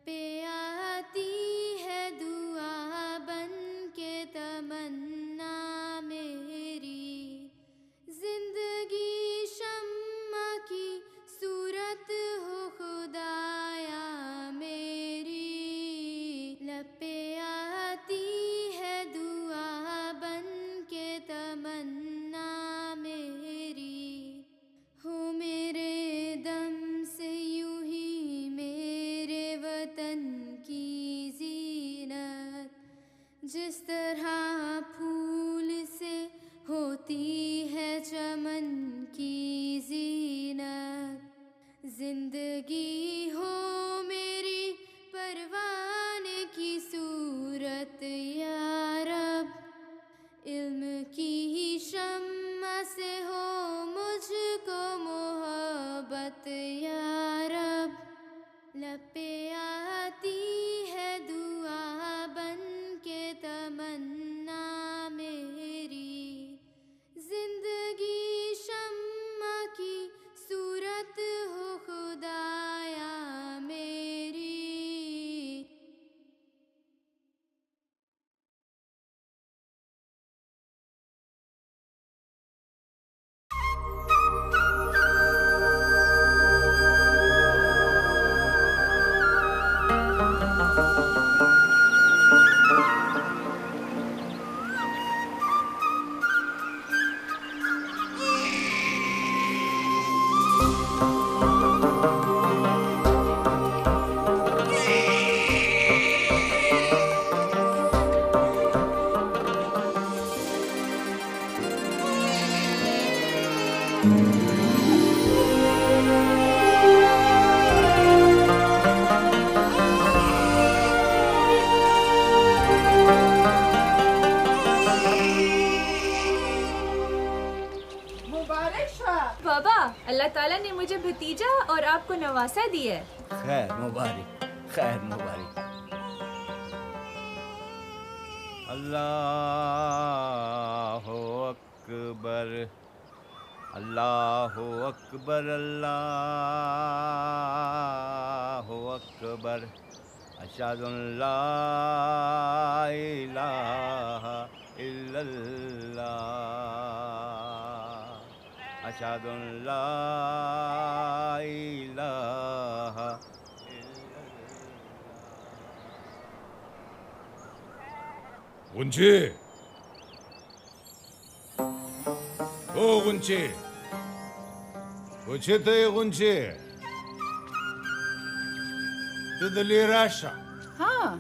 पे आती है दुआ बन के तमन्ना मेरी, जिंदगी शम्मा की सूरत हो खुदाया मेरी। लब पे आती है दुआ बन के तमन्ना मेरी, हो मेरे दम से यूं ही मेरे वतन की जीनत, जिस तरह फूल से होती है चमन की जीनत। जिंदगी हो मेरी परवाने की सूरत या रब, इल्म की शम्मा से हो मुझको मोहब्बत या रब। लब पे आती है दुआ बन के तमन्ना मेरी, जिंदगी शम्मा की सूरत हो खुदाया मेरी। बाबा, अल्लाह ताला ने मुझे भतीजा और आपको नवासा दी है। खैर मुबारक, खैर मुबारक। अल्लाहु अकबर, अल्लाहु अकबर, अल्लाहु अकबर। अशहदु अल्ला इलाहा इल्लल्लाह, अशहदु अल्ला इलाहा इल्लल्लाह। गुंची, ओ गुंची, कुछ ते गुंची, तिथली राशा। हाँ,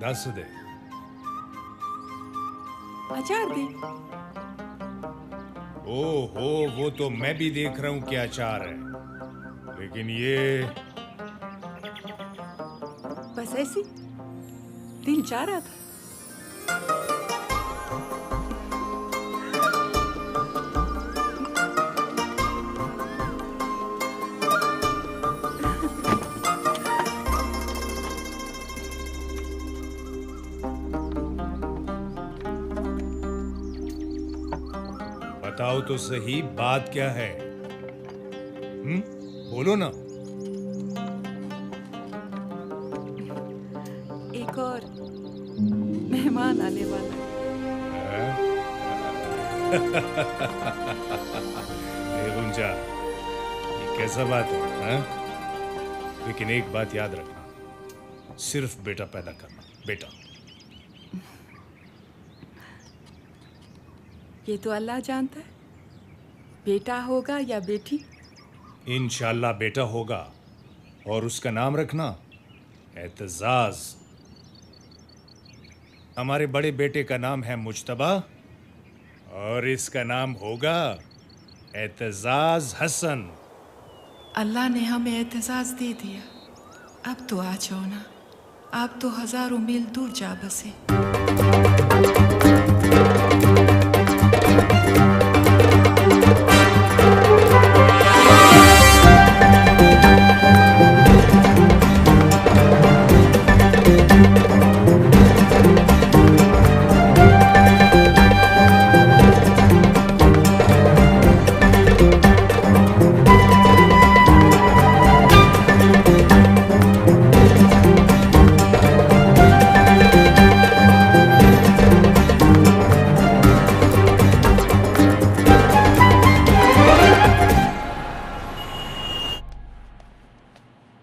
दस दे। अचार दे। ओहो, वो तो मैं भी देख रहा हूँ क्या अचार है, लेकिन ये बस ऐसी दिल चाह रहा था। बताओ तो सही, बात क्या है? बोलो ना। एक और मेहमान आने वाला है। गुंजा, ये कैसा बात है, हाँ? लेकिन एक बात याद रखना, सिर्फ बेटा पैदा करना, बेटा। ये तो अल्लाह जानता है, बेटा होगा या बेटी। इंशाल्लाह बेटा होगा, और उसका नाम रखना एतजाज। हमारे बड़े बेटे का नाम है मुज्तबा, और इसका नाम होगा एतजाज हसन। अल्लाह ने हमें एतजाज दे दिया, अब तो आ जाओ ना, आप तो हजारों मील दूर जा बसे।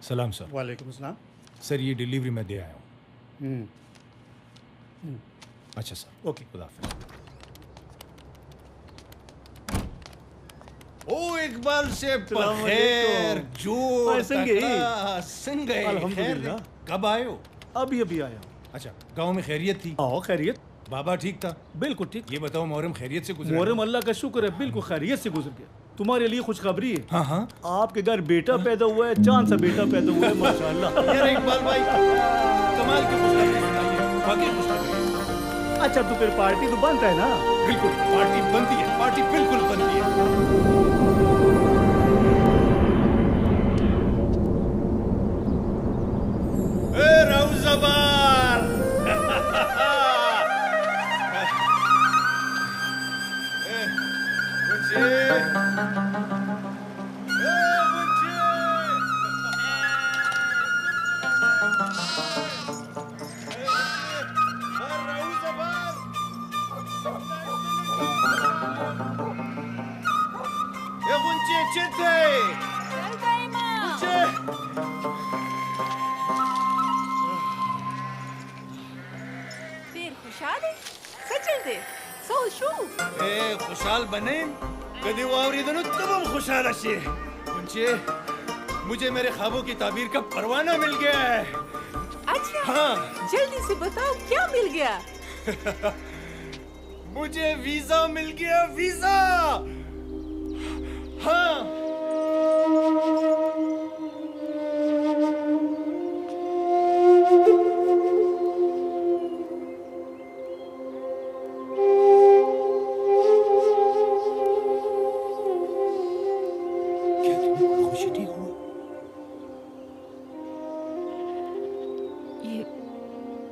सलाम सर। वालेकुम सलाम। सर ये डिलीवरी मैं दे आया हूँ। हम्म, अच्छा सर, ओके। खुदा हाफिज। ओ इकबाल से अस्सलाम खैर वालेकुम। जोर संगे। संगे अल्हम्दुलिल्लाह। कब आए हो? अभी अभी आया। अच्छा, गांव में खैरियत थी? आओ, खैरियत? बाबा ठीक था? बिल्कुल ठीक। ये बताओ मुहर्रम खैरियत से गुजरा? मुहर्रम अल्लाह का शुक्र है, बिल्कुल खैरियत से गुजर गया। तुम्हारे लिए खुशखबरी है। हाँ हाँ। आपके घर बेटा पैदा हुआ है, चांद सा बेटा पैदा हुआ है, माशाअल्लाह। यार इकबाल भाई कमाल की खुशखबरी सुनाइए, वाकई खुशखबरी। अच्छा तो फिर पार्टी तो बनता है ना? बिल्कुल पार्टी बनती है, पार्टी बिल्कुल बनती है। रऊज़बार खुशाल बने कदी वावरीदनु तब खुशाल अशे मुझे मुझे मेरे ख्वाबों की ताबीर का परवाना मिल गया है। अच्छा हाँ जल्दी से बताओ क्या मिल गया? मुझे वीजा मिल गया, वीजा। हाँ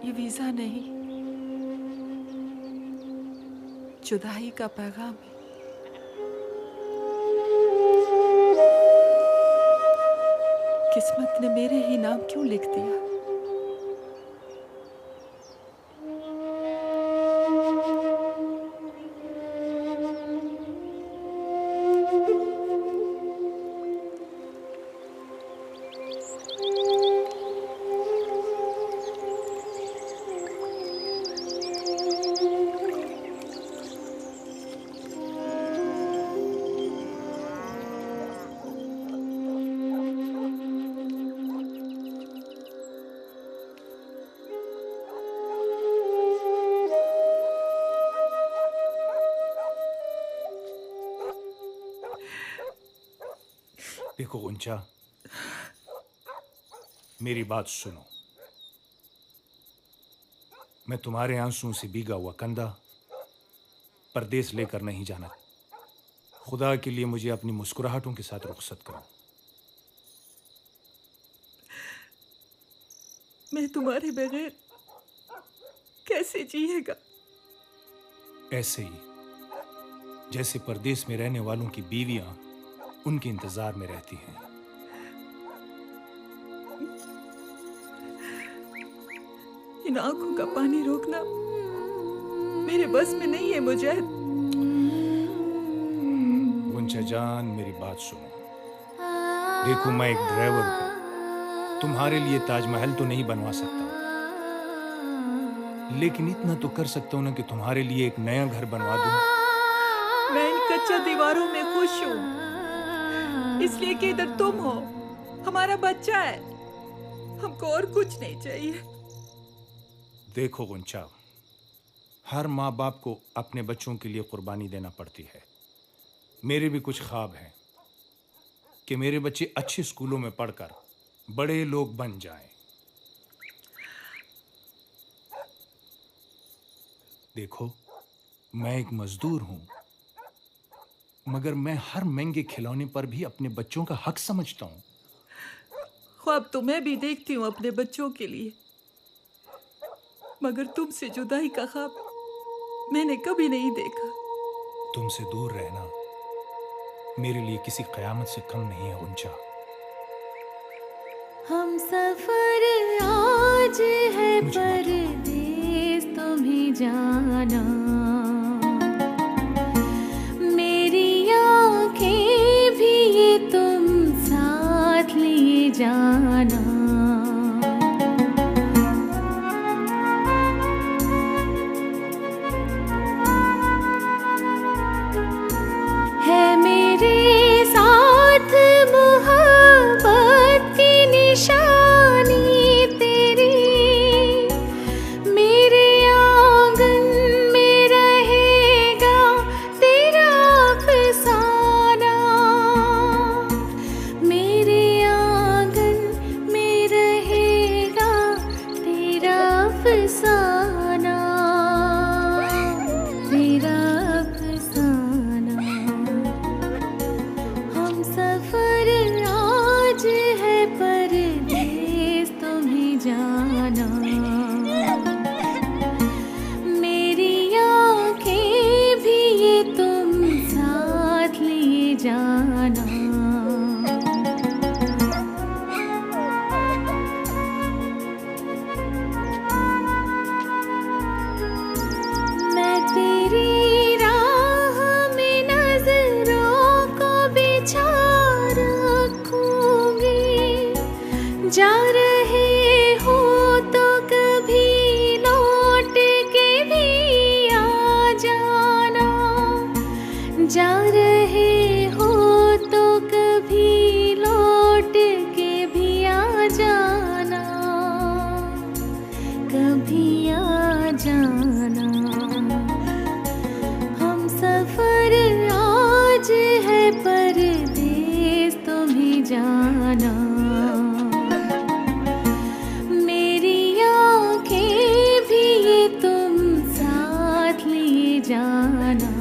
ये वीजा नहीं, जुदाई का पैगाम है। किस्मत ने मेरे ही नाम क्यों लिख दिया? देखो गुंचा, मेरी बात सुनो। मैं तुम्हारे आंसुओं से भीगा हुआ कंधा परदेस लेकर नहीं जाना। खुदा के लिए मुझे अपनी मुस्कुराहटों के साथ रुखसत करो। मैं तुम्हारे बगैर कैसे जिएगा? ऐसे ही जैसे परदेस में रहने वालों की बीवियां उनके इंतजार में रहती हैं। इन आंखों का पानी रोकना मेरे बस में नहीं है मुजाहिद। गुंचा जान मेरी बात सुनो। देखो मैं एक ड्राइवर हूं, तुम्हारे लिए ताजमहल तो नहीं बनवा सकता, लेकिन इतना तो कर सकता हूं ना कि तुम्हारे लिए एक नया घर बनवा दूं। मैं इन कच्चा दीवारों में खुश हूँ, इसलिए कि इधर तुम हो, हमारा बच्चा है, हमको और कुछ नहीं चाहिए। देखो गुंचा, हर माँ बाप को अपने बच्चों के लिए कुर्बानी देना पड़ती है। मेरे भी कुछ ख्वाब हैं कि मेरे बच्चे अच्छे स्कूलों में पढ़कर बड़े लोग बन जाएं। देखो मैं एक मजदूर हूं, मगर मैं हर महंगे खिलौने पर भी अपने बच्चों का हक समझता हूं। ख्वाब तो मैं भी देखती हूँ अपने बच्चों के लिए, मगर तुमसे जुदाई का ख्वाब मैंने कभी नहीं देखा। तुमसे दूर रहना मेरे लिए किसी कयामत से कम नहीं है गुंचा। हम सफर आज है परदेस तुम्हें जाना, मेरी आंखें भी ये तुम साथ लिए जाना। जाना। मैं तेरी राह में नजरों को बिछा रखूंगी। जा रहे हो तो कभी लौट के भी आ जाना। जा रहे हो तो कभी लौट के भी आ जाना। कभी आ जाना। हम सफर आज है परदेस तुम्हें जाना। मेरी आंखें भी ये तुम साथ लिए जाना।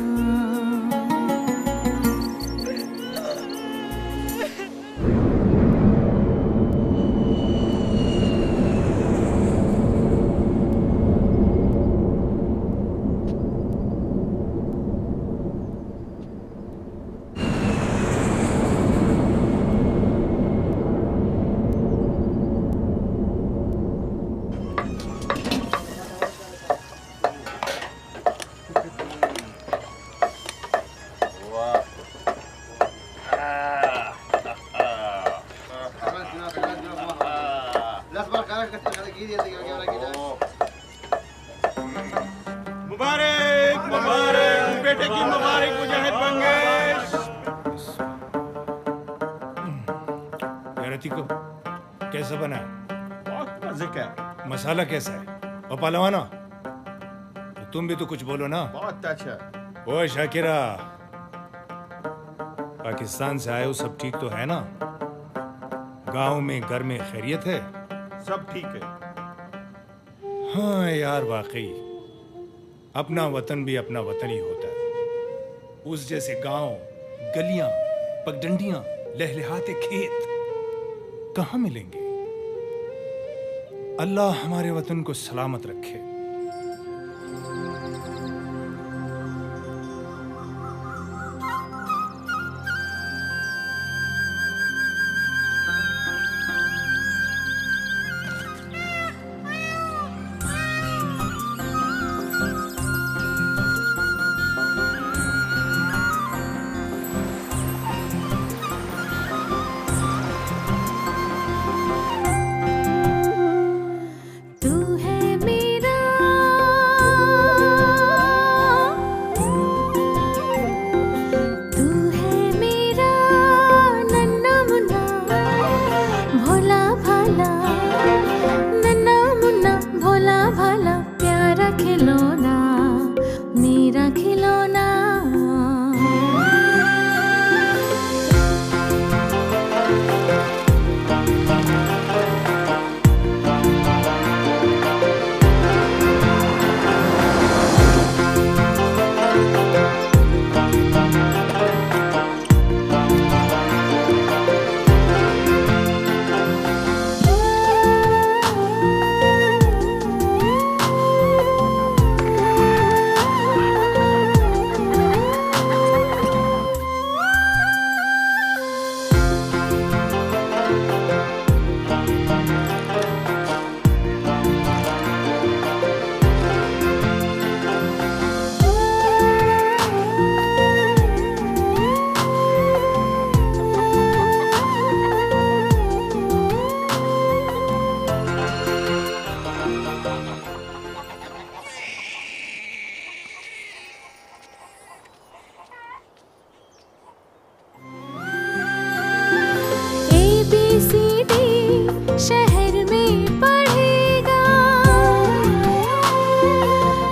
मुबारक मुबारक बेटे की मुबारक मुजाहिद मंगेश। रतिको कैसा बना है? बहुत मजे का है। मसाला कैसा है? और पहलवाना तुम भी तो कुछ बोलो ना। बहुत अच्छा। ओ शाकिरा, पाकिस्तान से आए हो, सब ठीक तो है ना? गांव में घर में खैरियत है? सब ठीक है। हाँ यार, वाकई अपना वतन भी अपना वतन ही होता है। उस जैसे गांव, गलियां, पगडंडियां, लहलहाते खेत कहाँ मिलेंगे? अल्लाह हमारे वतन को सलामत रखे। तू है मेरा, तू है मेरा नन्ना मुन्ना भोला भाला। नन्ना मुन्ना भोला भाला, प्यारा खिलौना मेरा खिलौना। ABCD शहर में पढ़ेगा,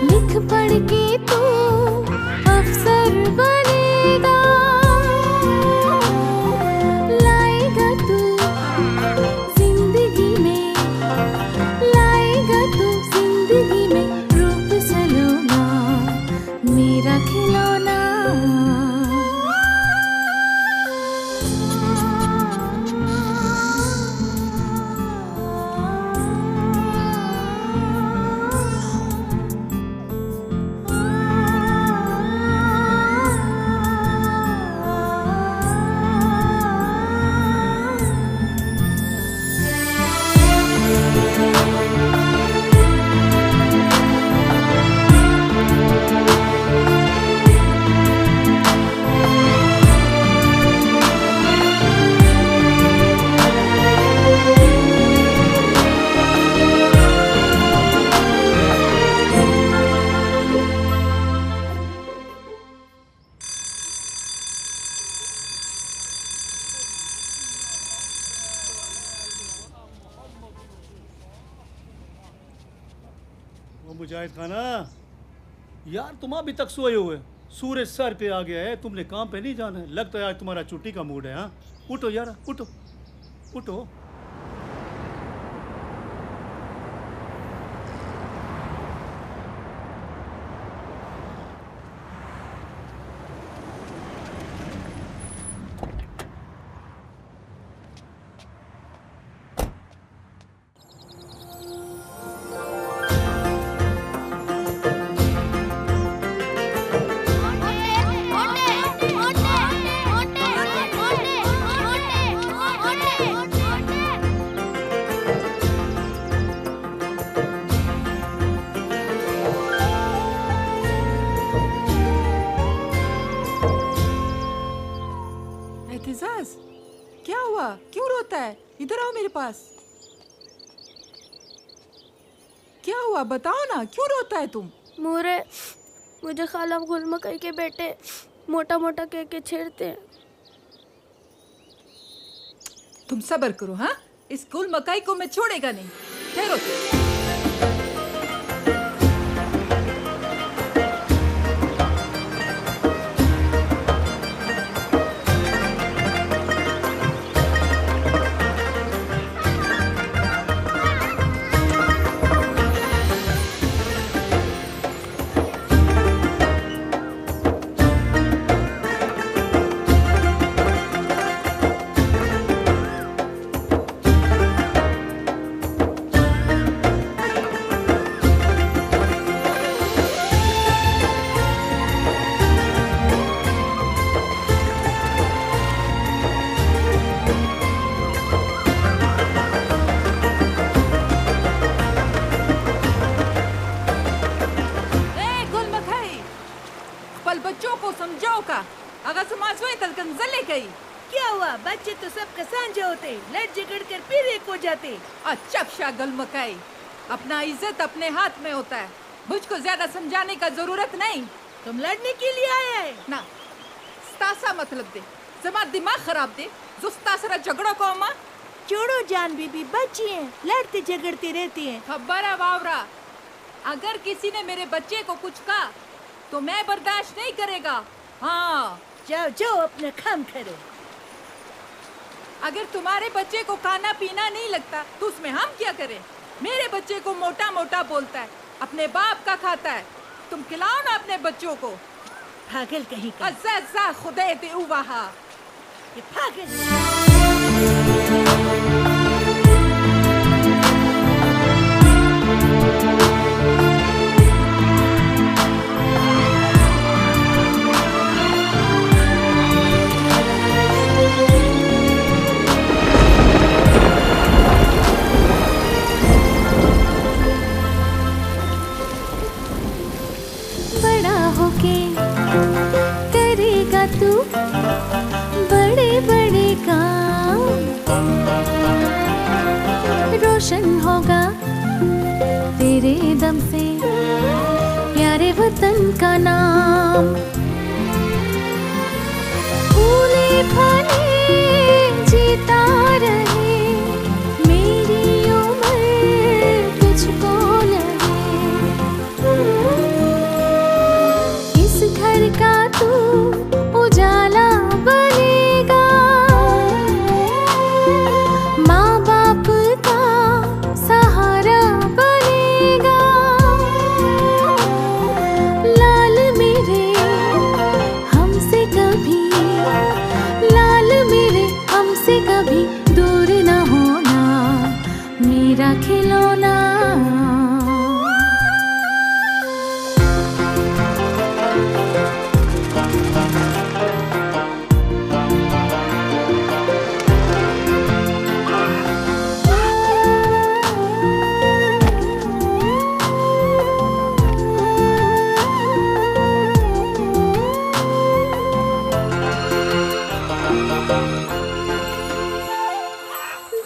लिख पढ़ के तू अफसर बनेगा। लाएगा तू जिंदगी में, लाएगा तू जिंदगी में रूप सलोना मेरा खिलौना। मुजाहिद खाना, यार तुम अभी तक सोए हुए, सूरज सर पे आ गया है, तुमने काम पे नहीं जाना है। लगता है आज तुम्हारा छुट्टी का मूड है। हाँ, उठो यार, उठो उठो। एहतिजाज, क्या हुआ? क्यों रोता है? इधर आओ मेरे पास। क्या हुआ बताओ ना, क्यों रोता है तुम? मोरे, मुझे खाला गुल मकई के बेटे मोटा मोटा कह के छेड़ते हैं। तुम सब्र करो। हाँ, इस गुल मकई को मैं छोड़ेगा नहीं। ठहरो। क्या हुआ? बच्चे तो सब कसांजे होते, लड़ झगड़ कर फिर एक हो जाते। अच्छा शागल मकाई, अपना इज्जत अपने हाथ में होता है, मुझको ज्यादा समझाने का जरूरत नहीं। तुम लड़ने के लिए आया है ना? स्तासा मतलब दे, जमा दिमाग खराब दे, जो स्तासरा झगड़ो को अम्मा। छोड़ो जान बीबी, बच्ची हैं, लड़ते झगड़ते रहती हैं। खबर है वावरा, अगर किसी ने मेरे बच्चे को कुछ कहा तो मैं बर्दाश्त नहीं करेगा। हाँ, जाओ जाओ अपना काम करो। अगर तुम्हारे बच्चे को खाना पीना नहीं लगता तो उसमें हम क्या करें? मेरे बच्चे को मोटा मोटा बोलता है, अपने बाप का खाता है, तुम खिलाओ ना अपने बच्चों को। पागल कहीं का। अज़्ज़ा खुदा दे उवाहा, ये पागल। करेगा तू बड़े बड़े काम, रोशन होगा तेरे दम से प्यारे वतन का नाम। फूले फले जीता रहे मेरी उम्र तुझको लगे, इस घर का तू उजाला बनेगा, माँ बाप का सहारा बनेगा। लाल मेरे हमसे कभी, लाल मेरे हमसे कभी दूर न होना, मेरा खिलौना।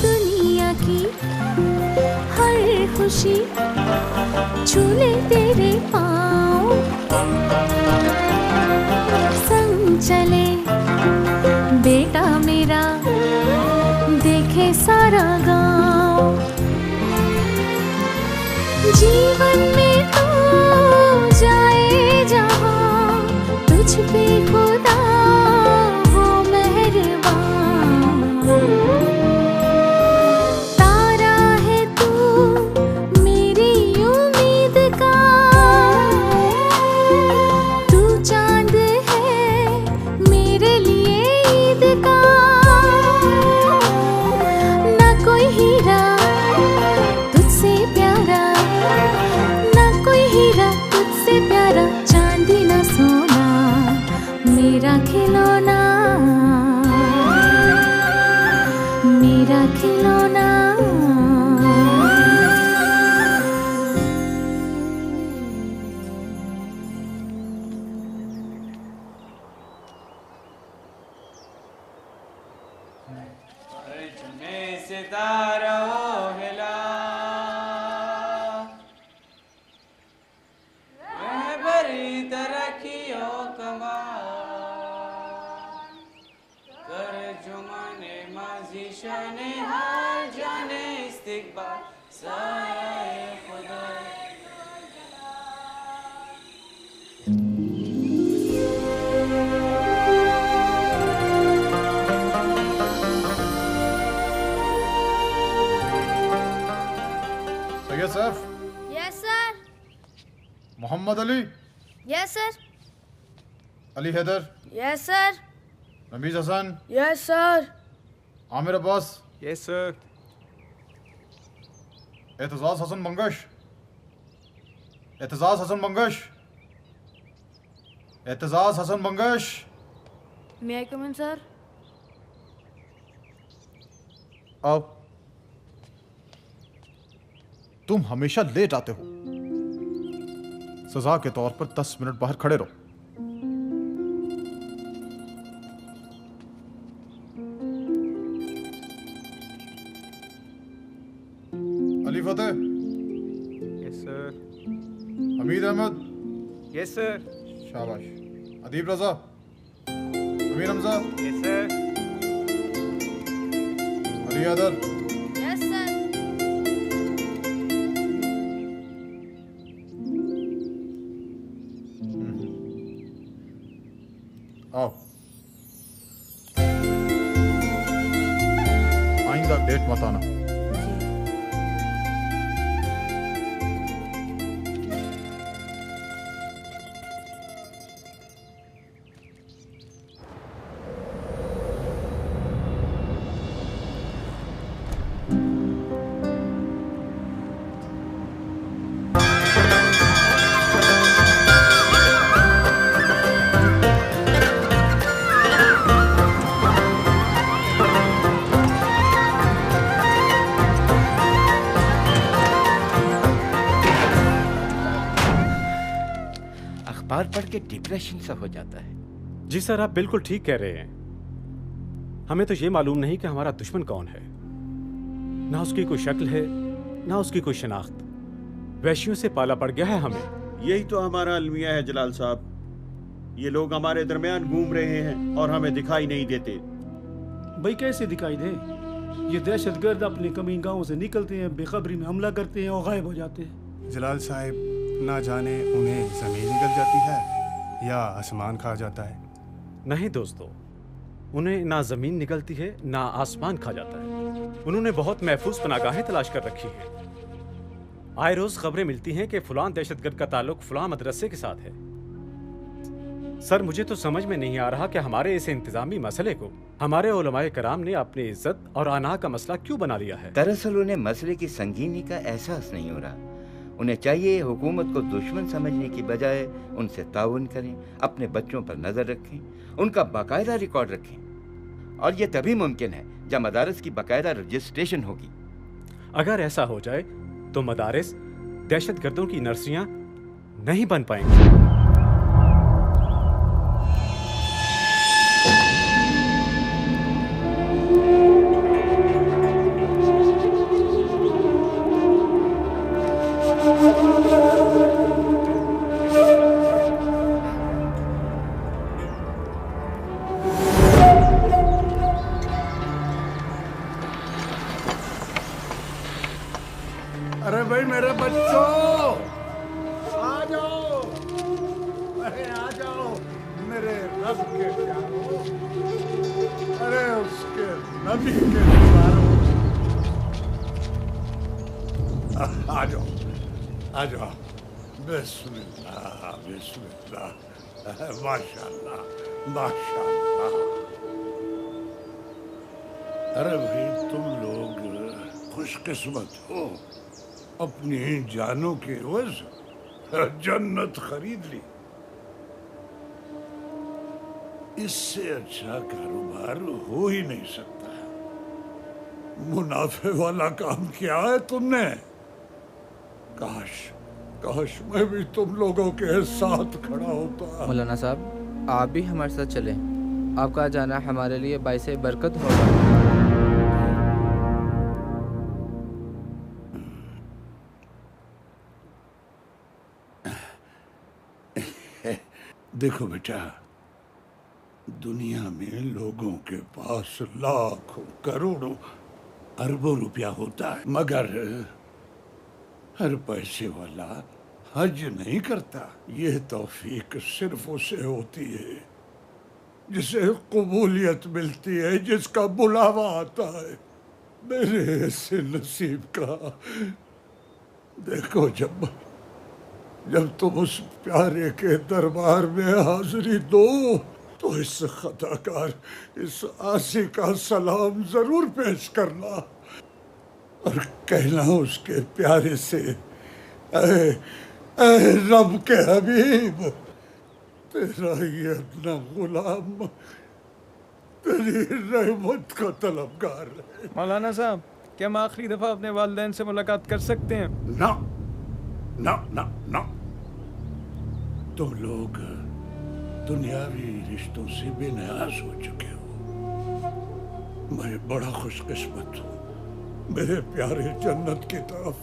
दुनिया की हर खुशी झूले तेरे पाँव, संग चले बेटा मेरा देखे सारा गाँव। जीवन में तो खिलौना। सितारा हिला वह बड़ी तरक्कियों कमा कर जुमाने माजी शाने हाल जाने इस्तिकबाल साए खुदा। Syed yes sir. Mohammad Ali. Yes sir. Ali Haider. Yes sir. Rameez Hasan. Yes sir. Aamir Abbas. Yes sir. Aitzaz Hasan Mangash. Aitzaz Hasan Mangash. Aitzaz Hasan Mangash. May I come in sir? आओ। तुम हमेशा लेट आते हो। सजा के तौर पर 10 मिनट बाहर खड़े रहो। Ali Fateh. Yes sir. Hamid Ahmad. Yes sir. शाबाश। Adeeb Raza. Amir Hamza. Yes sir. Ali Haider. Yes sir. आओ। आइंदा लेट मत आना। पढ़ के डिप्रेशन सा हो जाता है। जी सर, आप बिल्कुल ठीक कह रहे हैं। हमें तो ये मालूम नहीं कि हमारा दुश्मन कौन है। ना उसकी कोई शक्ल है, ना उसकी कोई शनाख्त। वैश्यों से पाला पड़ गया है हमें। यही तो हमारा अलमिया है जलाल साहब। ये लोग हमारे दरमियान घूम रहे हैं और हमें दिखाई नहीं देते। भाई कैसे दिखाई दे? ये दहशतगर्द अपने कमीनगाहों से निकलते हैं, बेखबरी में हमला करते हैं और गायब हो जाते हैं। जलाल साहब, ना जाने उन्हें ज़मीन निकल जाती है या आसमान खा जाता है। नहीं दोस्तों, उन्हें ना ज़मीन निकलती है ना आसमान खा जाता है। उन्होंने बहुत महफूज पनागाहें तलाश कर रखी हैं। आए रोज़ खबरें मिलती हैं कि फलां दहशतगर्द का ताल्लुक फलां मदरसे के साथ है। सर, मुझे तो समझ में नहीं आ रहा कि हमारे इस इंतज़ामी मसले को हमारे उलमाए कराम ने अपनी इज्जत और आना का मसला क्यों बना लिया है। दरअसल उन्हें मसले की संगीनी का एहसास नहीं हो रहा। उन्हें चाहिए हुकूमत को दुश्मन समझने की बजाय उनसे ताउन करें, अपने बच्चों पर नजर रखें, उनका बाकायदा रिकॉर्ड रखें। और ये तभी मुमकिन है जब मदारिस की बाकायदा रजिस्ट्रेशन होगी। अगर ऐसा हो जाए तो मदारिस दहशतगर्दों की नर्सरियां नहीं बन पाएंगी। अरे भाई मेरे बच्चों, आ जाओ, अरे आ जाओ मेरे रब के प्यारों, अरे उसके नबी के प्यारों, आ जाओ, आ जाओ। बिस्मिल्लाह बिस्मिल्लाह, माशाल्लाह माशाल्लाह। अरे भाई तुम लोग खुशकिस्मत हो, अपनी जानों के एवज जन्नत खरीद ली। इससे अच्छा कारोबार हो ही नहीं सकता। मुनाफे वाला काम किया है तुमने। काश काश मैं भी तुम लोगों के साथ खड़ा होता। मौलाना साहब, आप भी हमारे साथ चलें। आपका जाना हमारे लिए बाइस बरकत होगा। देखो बेटा, दुनिया में लोगों के पास लाखों करोड़ों अरबों रुपया होता है, मगर हर पैसे वाला हज नहीं करता। ये तौफीक सिर्फ उसे होती है जिसे कबूलियत मिलती है, जिसका बुलावा आता है। मेरे ऐसे नसीब का देखो, जब तुम उस प्यारे के दरबार में हाजिरी दो तो इस खताकार, इस आसी का सलाम जरूर पेश करना और कहना उसके प्यारे से, ऐ रब के हबीब, तेरा ये अपना गुलाम तेरी रहमत का तलबगार है। मौलाना साहब, क्या हम आखिरी दफा अपने वालिदैन से मुलाकात कर सकते हैं? ना ना ना ना, तुम लोग दुनियावी रिश्तों से बेनियाज हो चुके हो। मैं बड़ा खुशकिस्मत हूँ, मेरे प्यारे जन्नत की तरफ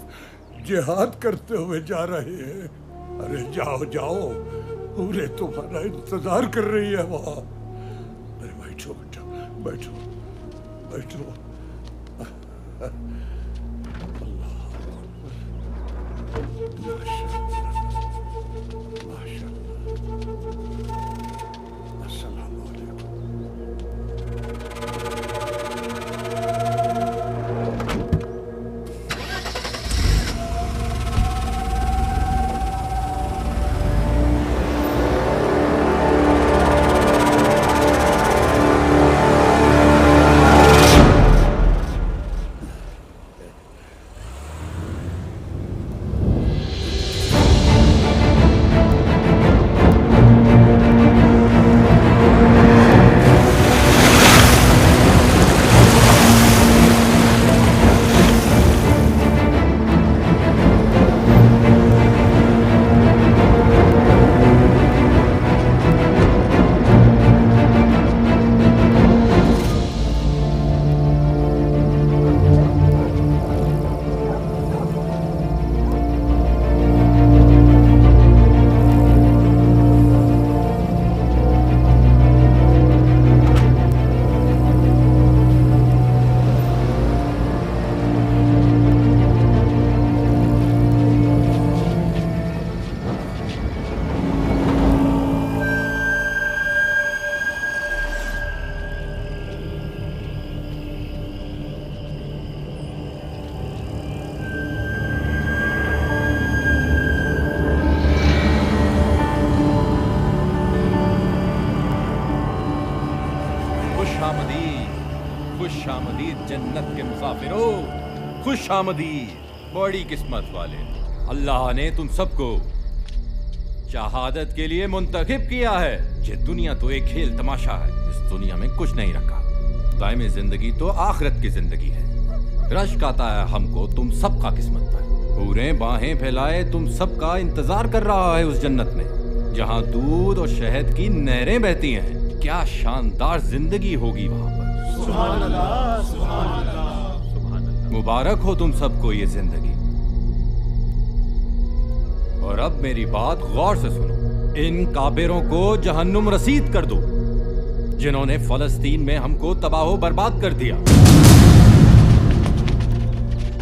जिहाद करते हुए जा रहे हैं। अरे जाओ जाओ, पूरे तुम्हारा इंतजार कर रही है वहाँ। अरे बैठो बेटा, बैठो बैठो। खुशामदीद, बड़ी किस्मत वाले। अल्लाह ने तुम सबको शहादत के लिए मुंतखब किया है। ये दुनिया तो एक खेल तमाशा है, इस दुनिया में कुछ नहीं रखा। दायमी जिंदगी तो आखिरत की जिंदगी है। रश्क आता है हमको तुम सबका किस्मत पर। पूरे बाहें फैलाए तुम सबका इंतजार कर रहा है उस जन्नत में, जहाँ दूध और शहद की नहरें बहती हैं। क्या शानदार जिंदगी होगी वहाँ पर। सुभान अल्लाह, सुभान अल्लाह। मुबारक हो तुम सबको ये जिंदगी। और अब मेरी बात गौर से सुनो। इन काफिरों को जहन्नुम रसीद कर दो जिन्होंने फलस्तीन में हमको तबाह बर्बाद कर दिया,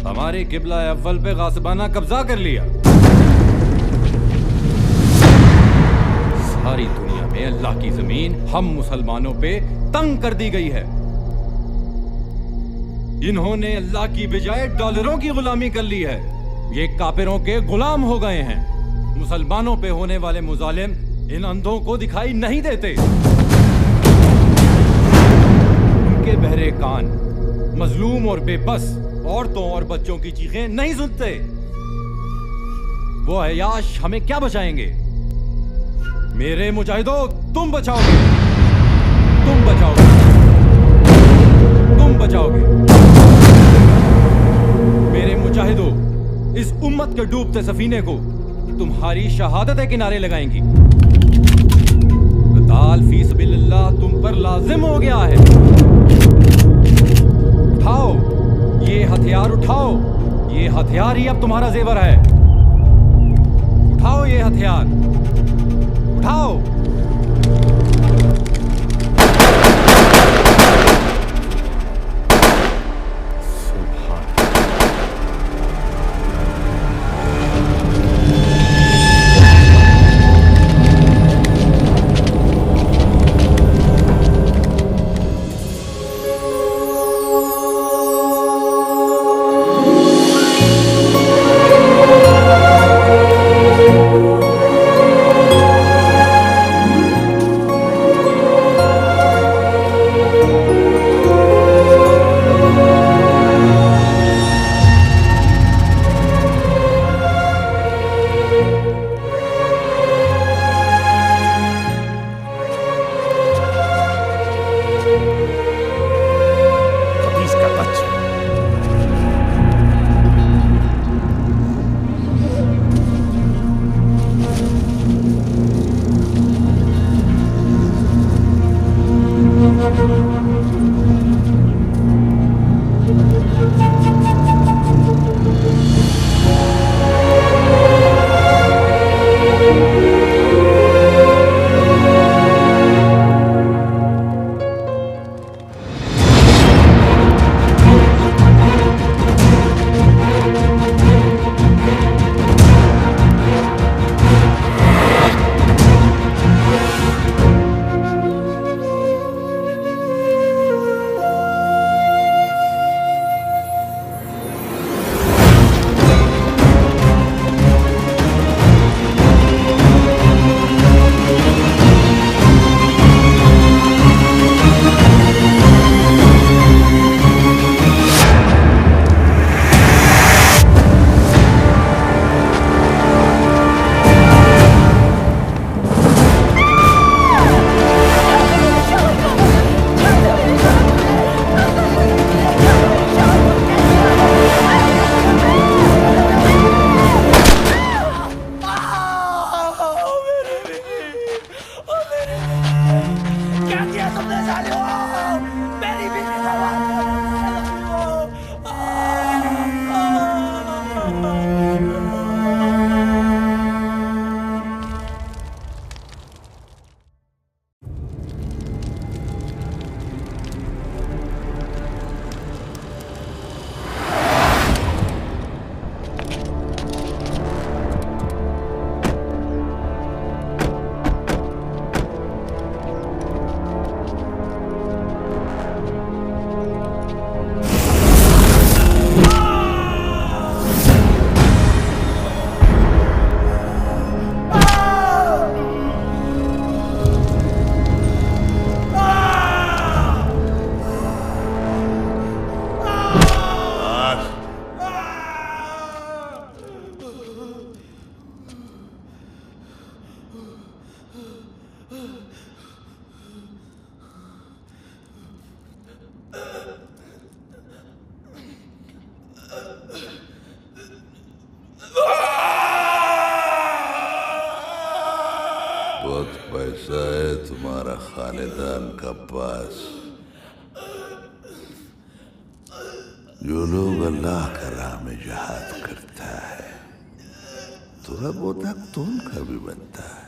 हमारे किबला अव्वल पे गासिबाना कब्जा कर लिया। सारी दुनिया में अल्लाह की जमीन हम मुसलमानों पे तंग कर दी गई है। इन्होंने अल्लाह की बजाय डॉलरों की गुलामी कर ली है। ये काफिरों के गुलाम हो गए हैं। मुसलमानों पे होने वाले मुजालिम इन अंधों को दिखाई नहीं देते। उनके बहरे कान मजलूम और बेबस औरतों और बच्चों की चीखें नहीं सुनते। वो अयाश हमें क्या बचाएंगे? मेरे मुजाहिदों, तुम बचाओगे, तुम बचाओगे, तुम बचाओगे। के डूबते सफीने को तुम्हारी शहादत किनारे लगाएंगी। कताल फी सबिलिल्लाह तुम पर लाजिम हो गया है। उठाओ ये हथियार, उठाओ ये हथियार ही अब तुम्हारा जेवर है। उठाओ ये हथियार, उठाओ। बहुत पैसा है तुम्हारा खानदान का पास। जो लोग अल्लाह का राह में जहाद करता है थोड़ा बहुत हक तो उनका भी बनता है।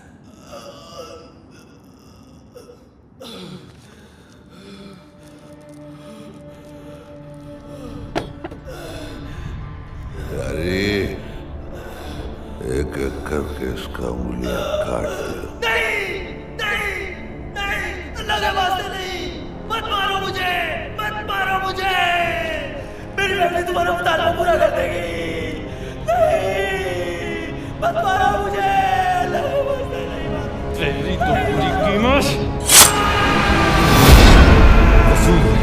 अरे एक एक करके इसका उंगलियां काट दो। अल्लाह के वास्ते नहीं, मत मारो मुझे, मत मारो मुझे। मेरी फैमिली तुम्हारा मुतालबा पूरा कर देगी। नहीं, मत मारो मुझे, अल्लाह के वास्ते नहीं। तेरी तो पूरी कीमत वसूल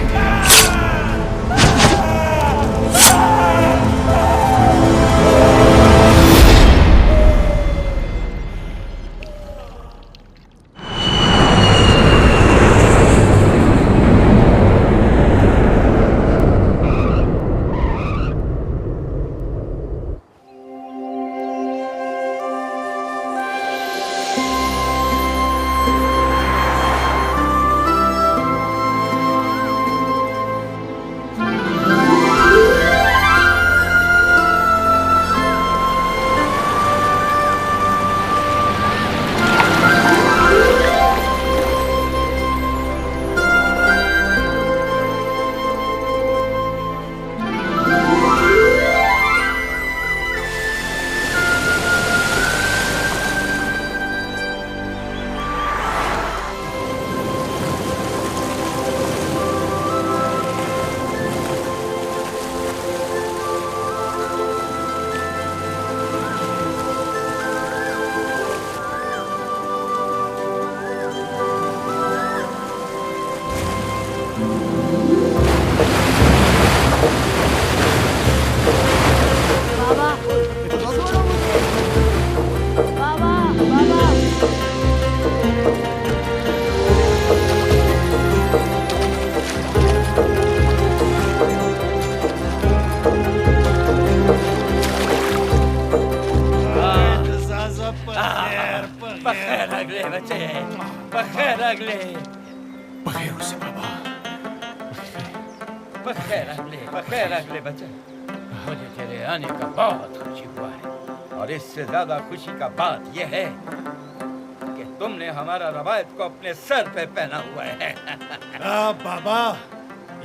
बखैर अगले बखैर उसे बाबा, बखैर अगले बच्चे। मुझे तेरे आने का बहुत खुशी हुआ है और इससे ज्यादा खुशी का बात यह है कि तुमने हमारा रवायत को अपने सर पे पहना हुआ है। बाबा,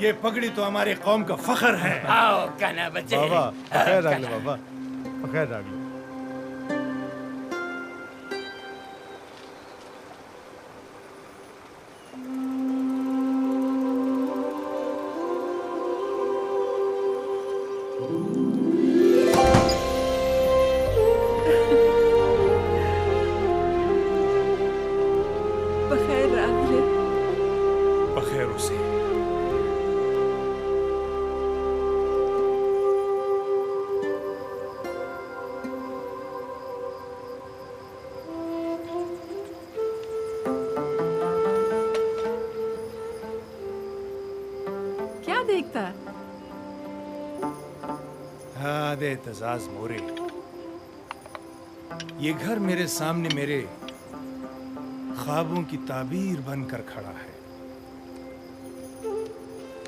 ये पगड़ी तो हमारे कौम का फख्र है। आओ काना बच्चे। बाबा बखैर अगले, बाबा बखैर अगले। देखता हादे तजाज मोरे, ये घर मेरे सामने मेरे ख्वाबों की ताबीर बनकर खड़ा है।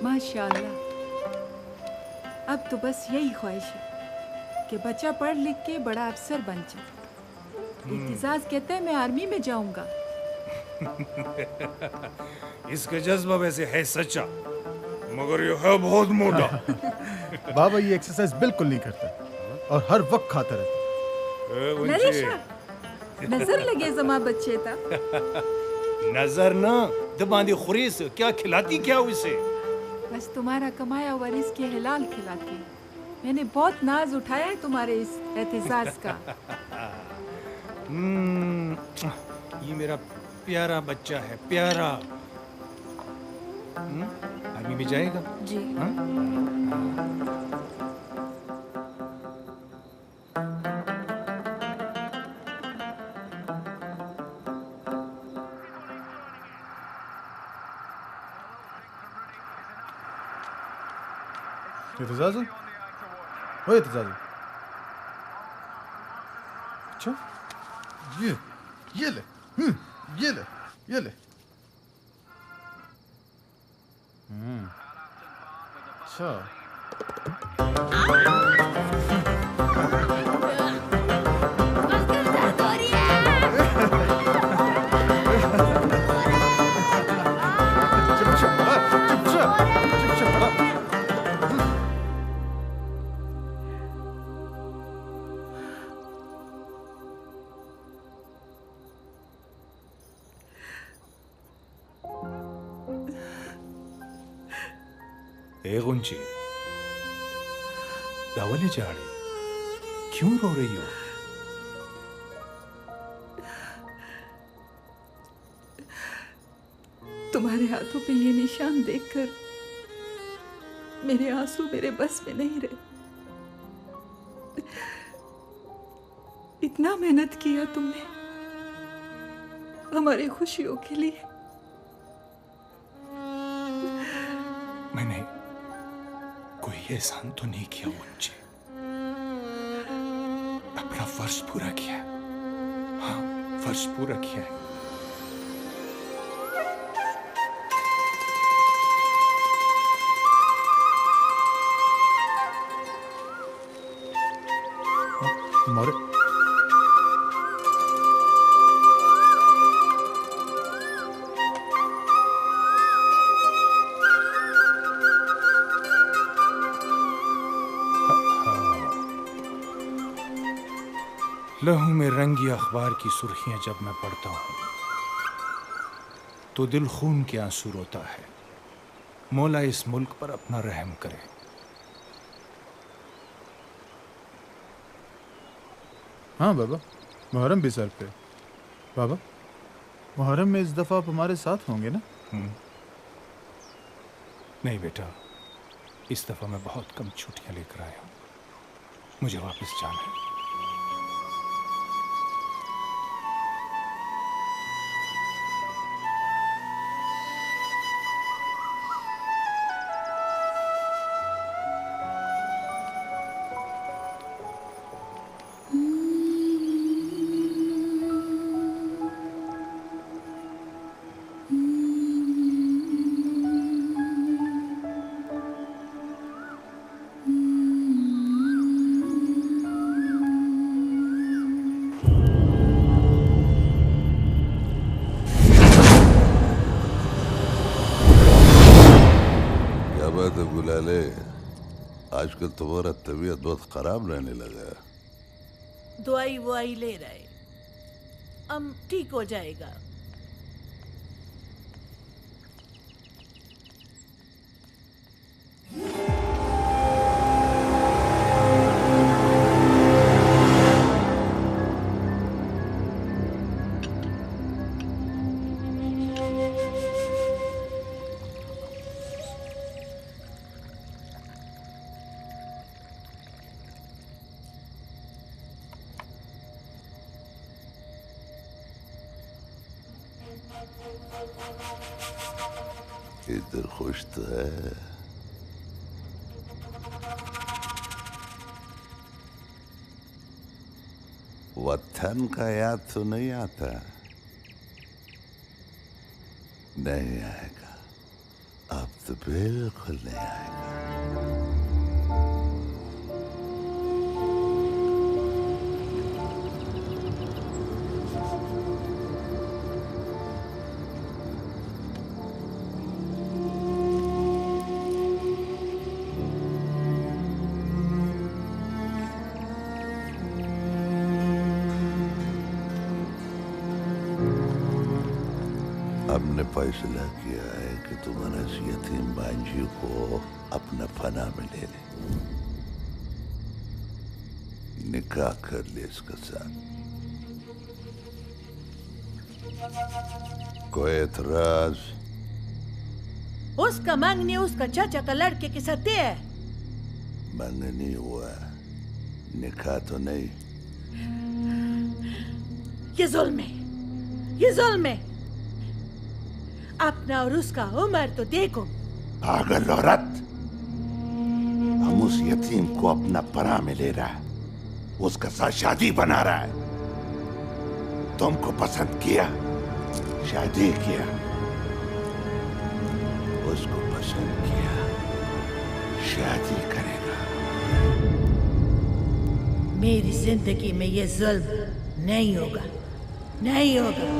माशाअल्लाह, अब तो बस यही ख्वाहिश है कि बच्चा पढ़ लिख के बड़ा अफसर बन जाए। इत्तिजाज कहता है मैं आर्मी में जाऊंगा। इसका जज्बा वैसे है सच्चा, मगर ये है बहुत मोटा। बाबा ये एक्सरसाइज बिल्कुल नहीं करता और हर वक्त खाता रहता। नरेशा, नजर लगे जमा बच्चे था। नजर ना दबांदी खुरीस, क्या खिलाती क्या उसे? बस तुम्हारा कमाया हुआ रिज़्क़ के हलाल खिलाती। मैंने बहुत नाज उठाया है तुम्हारे इस एहतिसास का। ये मेरा प्यारा बच्चा है, प्यारा। आर्मी में जाएगा जी। इत्तिजाज, ओए इत्तिजाज। अच्छा ये ले, ये ले। अच्छा ए गुंची, दावले जाड़े, क्यों रो रही हो? तुम्हारे हाथों पे ये निशान देखकर मेरे आंसू मेरे बस में नहीं रहे। इतना मेहनत किया तुमने हमारी खुशियों के लिए। मैंने कोई एहसान तो नहीं किया मुझे, अपना फर्ज पूरा किया। हाँ, फर्ज पूरा किया है। मारे लहू में रंगी अखबार की सुर्खियां जब मैं पढ़ता हूं तो दिल खून के आंसू रोता है। मौला इस मुल्क पर अपना रहम करे। हाँ बाबा, मुहर्रम भी सर पे। बाबा, मुहर्रम में इस दफा आप हमारे साथ होंगे ना? नहीं बेटा, इस दफा मैं बहुत कम छुट्टियां लेकर आया हूं। मुझे वापस जाना है। बाबा तो बुला ले। आजकल तुम्हारा तबीयत बहुत खराब रहने लगा है। दवाई ववाई ले रहे, अब ठीक हो जाएगा। इधर खुश तो है। वतन का याद तो नहीं आता? नहीं आएगा, अब तो बिल्कुल नहीं आएगा। हमने फैसला किया है कि तुम्हारा यतीम बांझी को अपना फना में ले ले, निकाह कर ले इसके साथ। कोई एतराज? उसका मांगनी उसका चाचा का लड़के के साथ है। मांगनी हुआ, निकाह तो नहीं। ये जुल्म है, ये जुल्म है। अपना और उसका उम्र तो देखो। पागल औरत, हम उस यतीम को अपना परा में ले रहा है, उसका साथ शादी बना रहा है। तुमको पसंद किया, शादी किया, उसको पसंद किया, शादी करेगा। मेरी जिंदगी में ये जुल्म नहीं होगा, नहीं होगा।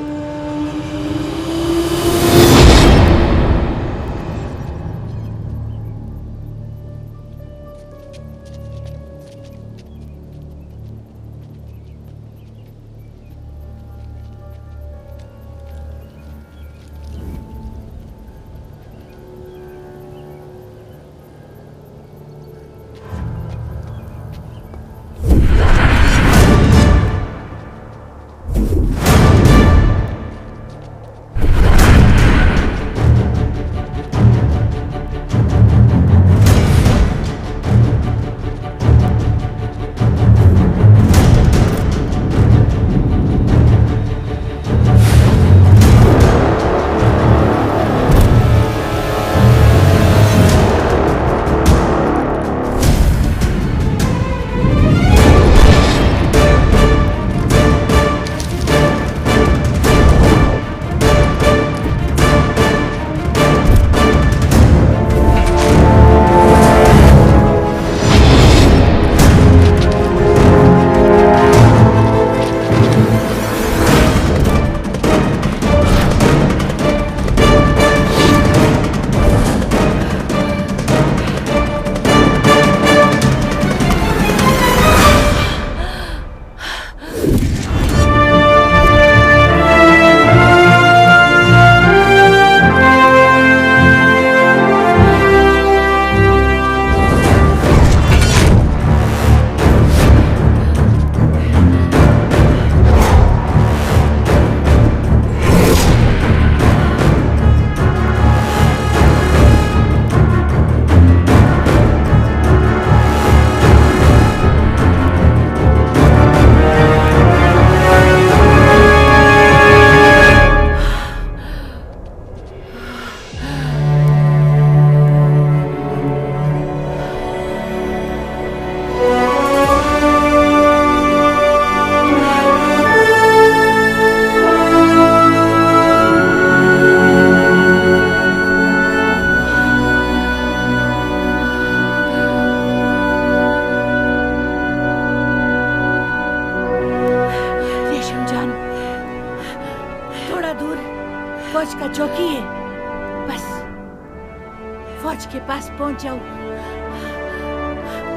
फौज के पास पहुंच जाओ।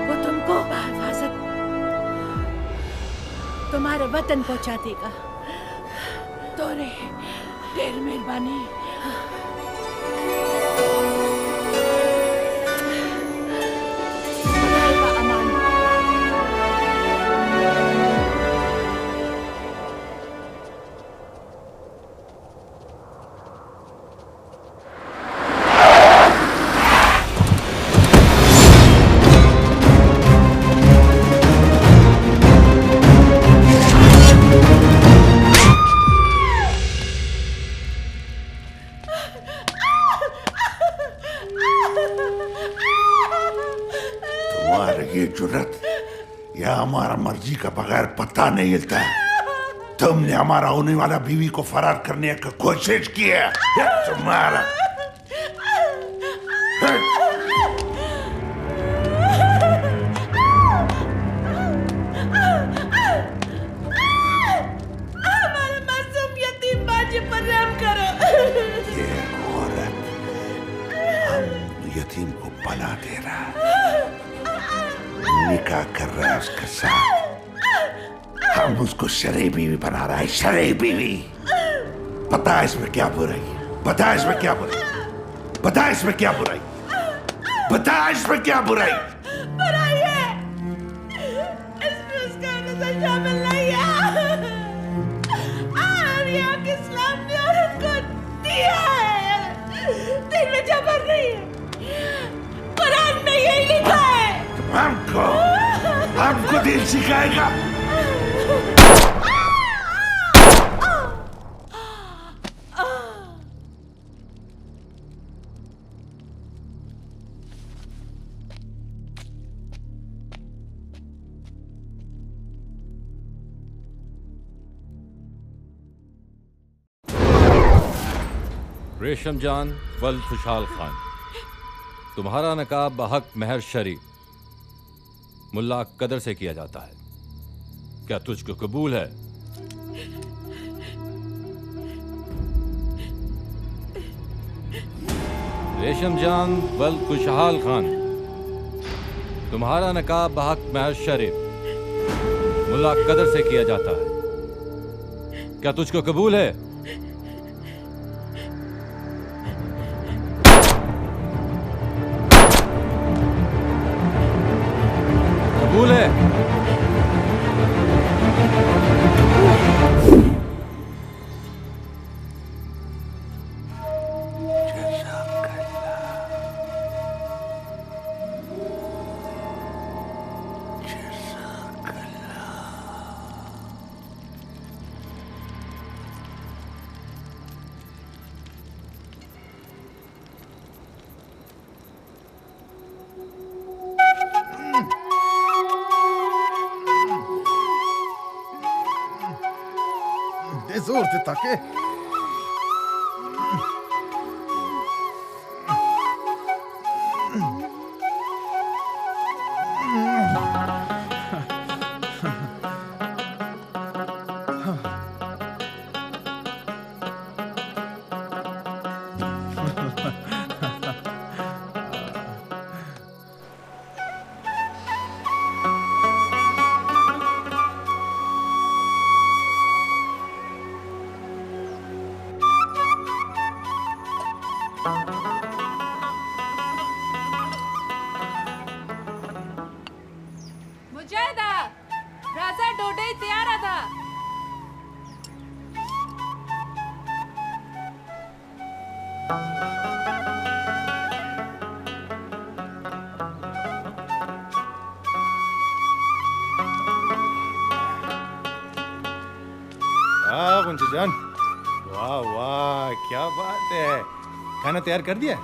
वो तुमको हिफाजत तुम्हारे वतन पहुंचा देगा। तोरे ढेर मेहरबानी। हमारा मर्जी का बगैर पता नहीं हिलता है। तुमने हमारा होने वाला बीवी को फरार करने की कोशिश की है। तुम्हारा हमारे मासूम यतीम बाजी पर रहम करो। ये औरत हम यतीम को पला दे रहा है, निकाह कर रहा है उसके साथ। हम उसको शरई बीवी बना रहा है, शरई बीवी। पता है इसमें क्या बुराई है? बता इसमें क्या बुराई? बता इसमें क्या बुराई? बता इसमें क्या बुराई? बुराई है इसमें उसका नजर शामिल नहीं है। और यहाँ के इस्लाम ने औरत को दिया है, दिल में जबर नहीं है। कुरान में यही लिखा है। हमको दिल सिखाएगा? रेशम जान वल खुशहाल खान, तुम्हारा नकाब बहक महर शरी मुल्ला कदर से किया जाता है। क्या तुझको कबूल है? रेशम जान वल खुशहाल खान, तुम्हारा नकाब बहक महर शरी मुल्ला कदर से किया जाता है। क्या तुझको कबूल है? कबूल है? जोर से ताके। मुजाहिदा, राजा डोडई तैयार था। गुंजा जान, वाह वाह, क्या बात है। खाना तैयार कर दिया?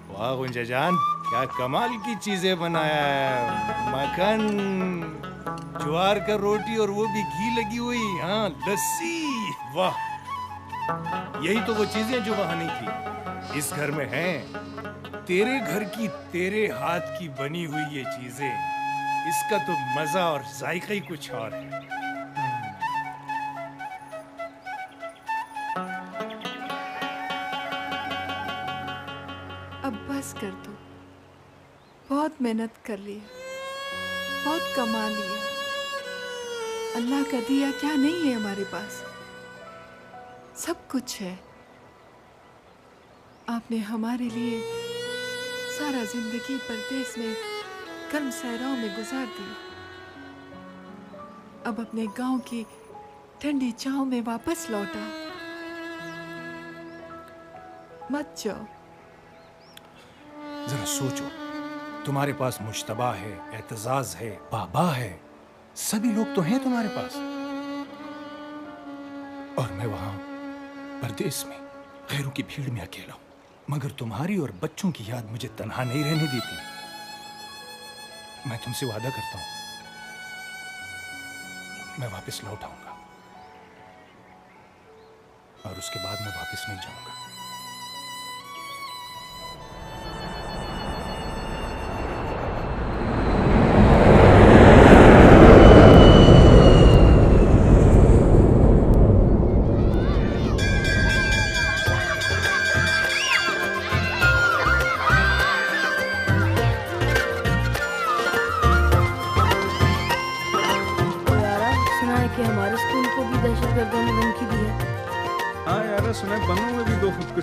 वाह गुंजा जान, क्या कमाल की चीजें बनाया है। मक्खन, ज्वार का रोटी और वो भी घी लगी हुई, हाँ लस्सी, वाह। यही तो वो चीजें जो वहां नहीं थी, इस घर में हैं। तेरे घर की, तेरे हाथ की बनी हुई ये चीजें, इसका तो मजा और जायका ही कुछ और है। अब बस कर दो। बहुत मेहनत कर ली है, बहुत कमा लिया। अल्लाह का दिया क्या नहीं है हमारे पास, सब कुछ है। आपने हमारे लिए सारा जिंदगी परदेश में गर्म सहराओं में गुजार दी। अब अपने गांव की ठंडी छांव में वापस लौटा। मत जाओ। जरा सोचो, तुम्हारे पास मुश्तबा है, एतजाज है, बाबा है, सभी लोग तो हैं तुम्हारे पास। और मैं वहां परदेश में गैरों की भीड़ में अकेला हूं, मगर तुम्हारी और बच्चों की याद मुझे तन्हा नहीं रहने देती। मैं तुमसे वादा करता हूं, मैं वापस लौट आऊंगा और उसके बाद मैं वापस नहीं जाऊंगा।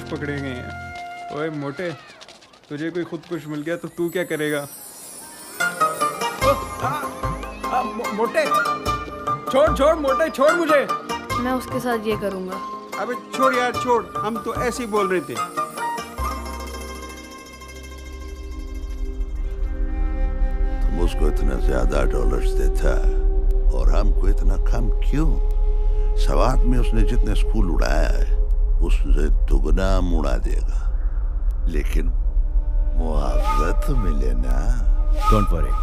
पकड़े गए हैं। ओए मोटे, तुझे कोई खुदकुश मिल गया तो तू क्या करेगा? मोटे, छोड़ मोटे, छोड़ मुझे। मैं उसके साथ ये करूंगा। अबे छोड़ यार, छोड़, हम तो ऐसे ही बोल रहे थे। तुम उसको इतना ज्यादा डॉलर्स देता और हमको इतना कम क्यों? सवात में उसने जितने स्कूल उड़ाया है उससे दुगना उड़ा देगा, लेकिन मुआवजा तो मिले ना। डोंट वरी,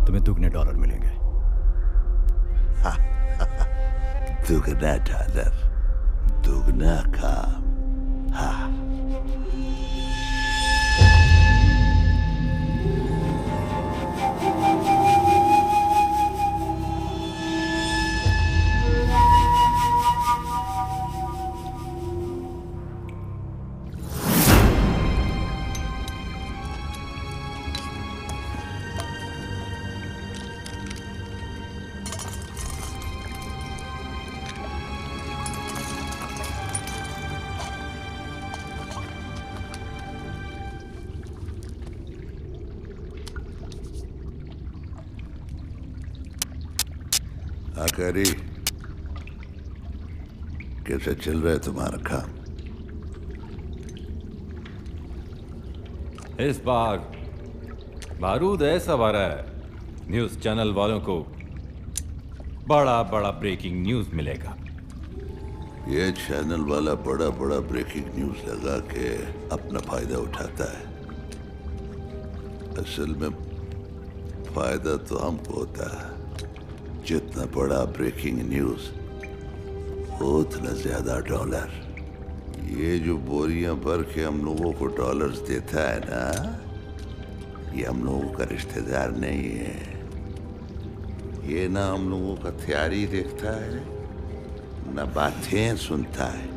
तुम्हें दुगने डॉलर मिलेंगे। दुगना डॉलर, दुगना काम। हाँ। आकारी, कैसे चल रहा है तुम्हारा काम? इस बार बारूद ऐसा भरा है, न्यूज चैनल वालों को बड़ा बड़ा ब्रेकिंग न्यूज मिलेगा। ये चैनल वाला बड़ा बड़ा ब्रेकिंग न्यूज लगा के अपना फायदा उठाता है। असल में फायदा तो हमको होता है। जितना बड़ा ब्रेकिंग न्यूज उतना ज्यादा डॉलर। ये जो बोरियां भर के हम लोगों को डॉलर्स देता है ना, ये हम लोगों का रिश्तेदार नहीं है। ये ना हम लोगों का तैयारी देखता है, ना बातें सुनता है।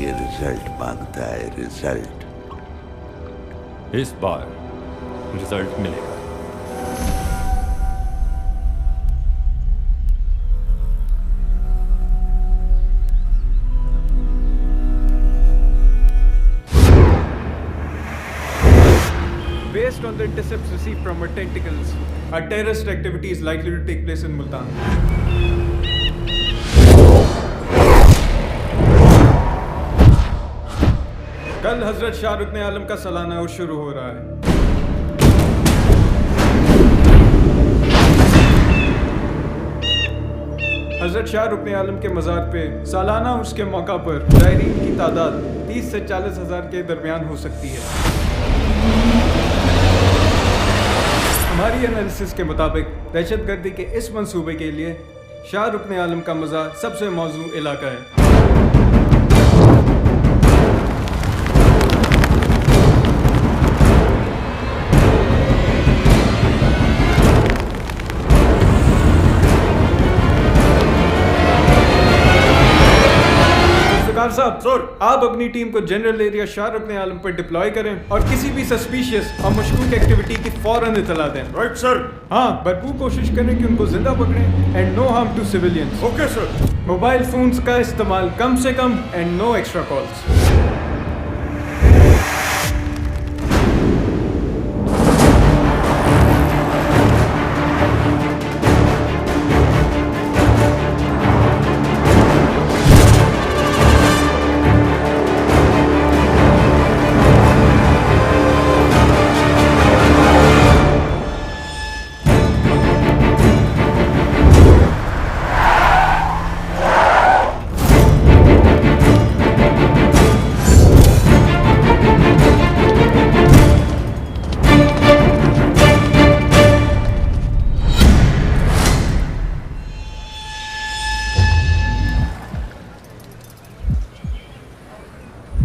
ये रिजल्ट मांगता है, रिजल्ट। इस बार रिजल्ट मिलेगा। Based on the intercepts received from our tentacles, a terrorist activity is likely to take place in Multan. कल हजरत शाह रुकने आलम का सालाना उर्स शुरू हो रहा है। हजरत शाह रुकने आलम के मज़ार पे सालाना उर्स के मौका पर ज़ायरीन की तादाद 30 से 40 हज़ार के दरमियान हो सकती है। हमारी एनालिसिस के मुताबिक दहशतगर्दी के इस मंसूबे के लिए शाह रुकने आलम का मज़ार सबसे मौजू इलाका है। साहब सर, आप अपनी टीम को जनरल एरिया शाह रुकन आलम पर डिप्लॉय करें और किसी भी सस्पिशियस और मशकूक एक्टिविटी की फौरन इतला दें। Right sir. हाँ, भरपूर कोशिश करें कि उनको जिंदा पकड़ें and no harm to civilians. Okay sir. Mobile phones का इस्तेमाल कम से कम एंड नो एक्स्ट्रा कॉल्स।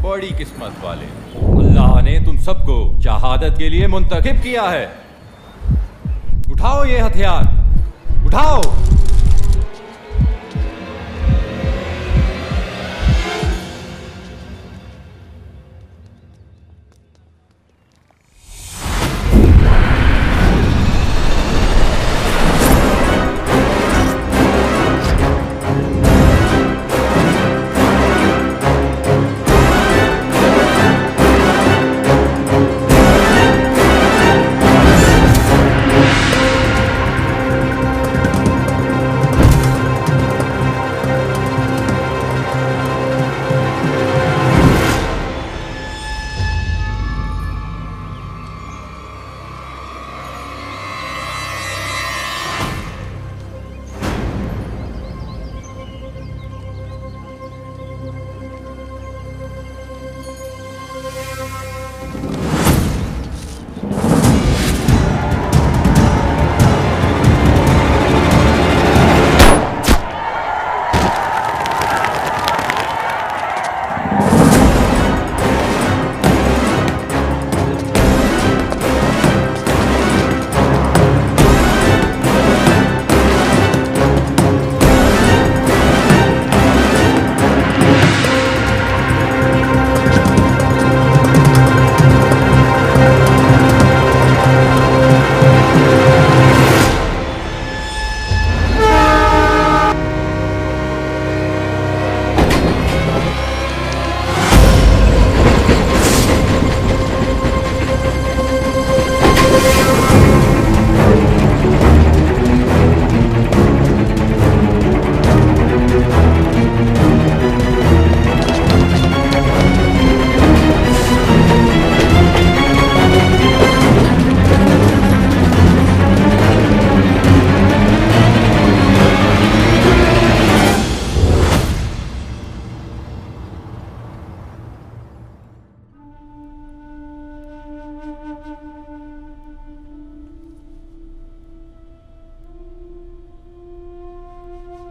बड़ी किस्मत वाले, अल्लाह ने तुम सबको शहादत के लिए मुंतखब किया है। उठाओ ये हथियार, उठाओ।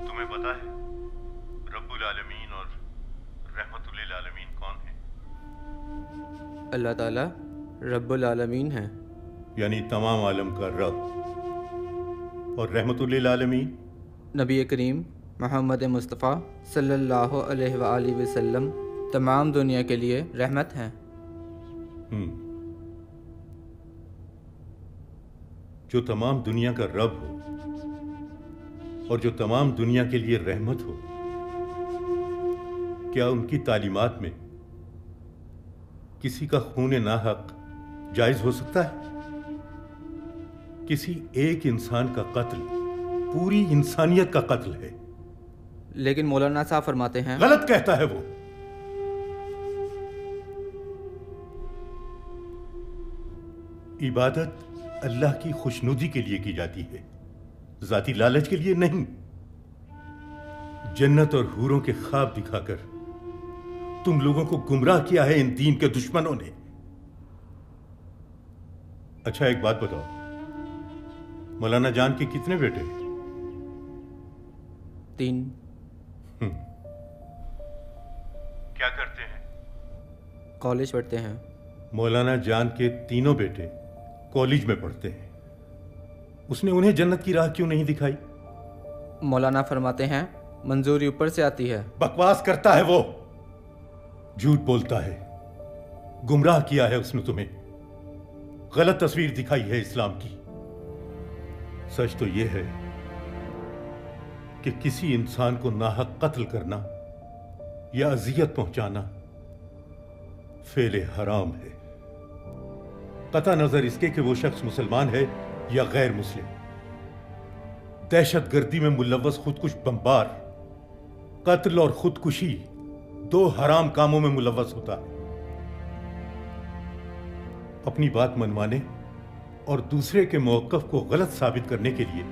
तुम्हें पता है रब्बुल आलमीन और रहमतुल आलमीन कौन है? अल्लाह ताला रब्बुल आलमीन है, यानी तमाम आलम का रब। और रहमतुल आलमीन नबी करीम मोहम्मद मुस्तफ़ा सल्लल्लाहु अलैहि वसल्लम तमाम दुनिया के लिए रहमत हैं। जो तमाम दुनिया का रब हो और जो तमाम दुनिया के लिए रहमत हो, क्या उनकी तालीमात में किसी का खून नाहक जायज हो सकता है? किसी एक इंसान का कत्ल पूरी इंसानियत का कत्ल है। लेकिन मौलाना साहब फरमाते हैं, गलत कहता है वो। इबादत अल्लाह की खुशनुदी के लिए की जाती है, जाती लालच के लिए नहीं। जन्नत और हूरों के ख्वाब दिखाकर तुम लोगों को गुमराह किया है इन दीन के दुश्मनों ने। अच्छा एक बात बताओ, मौलाना जान के कितने बेटे? 3। क्या करते हैं? कॉलेज पढ़ते हैं। मौलाना जान के तीनों बेटे कॉलेज में पढ़ते हैं, उसने उन्हें जन्नत की राह क्यों नहीं दिखाई? मौलाना फरमाते हैं मंजूरी ऊपर से आती है। बकवास करता है वो। झूठ बोलता है, गुमराह किया है उसने तुम्हें, गलत तस्वीर दिखाई है इस्लाम की। सच तो यह है कि किसी इंसान को नाहक कत्ल करना या अजियत पहुंचाना फेले हराम है, कता नजर इसके कि वो शख्स मुसलमान है या गैर मुस्लिम। दहशतगर्दी में मुलव्वस खुदकुश बमबार कत्ल और खुदकुशी दो हराम कामों में मुलव्वस होता है। अपनी बात मनवाने और दूसरे के मौक़िफ़ को गलत साबित करने के लिए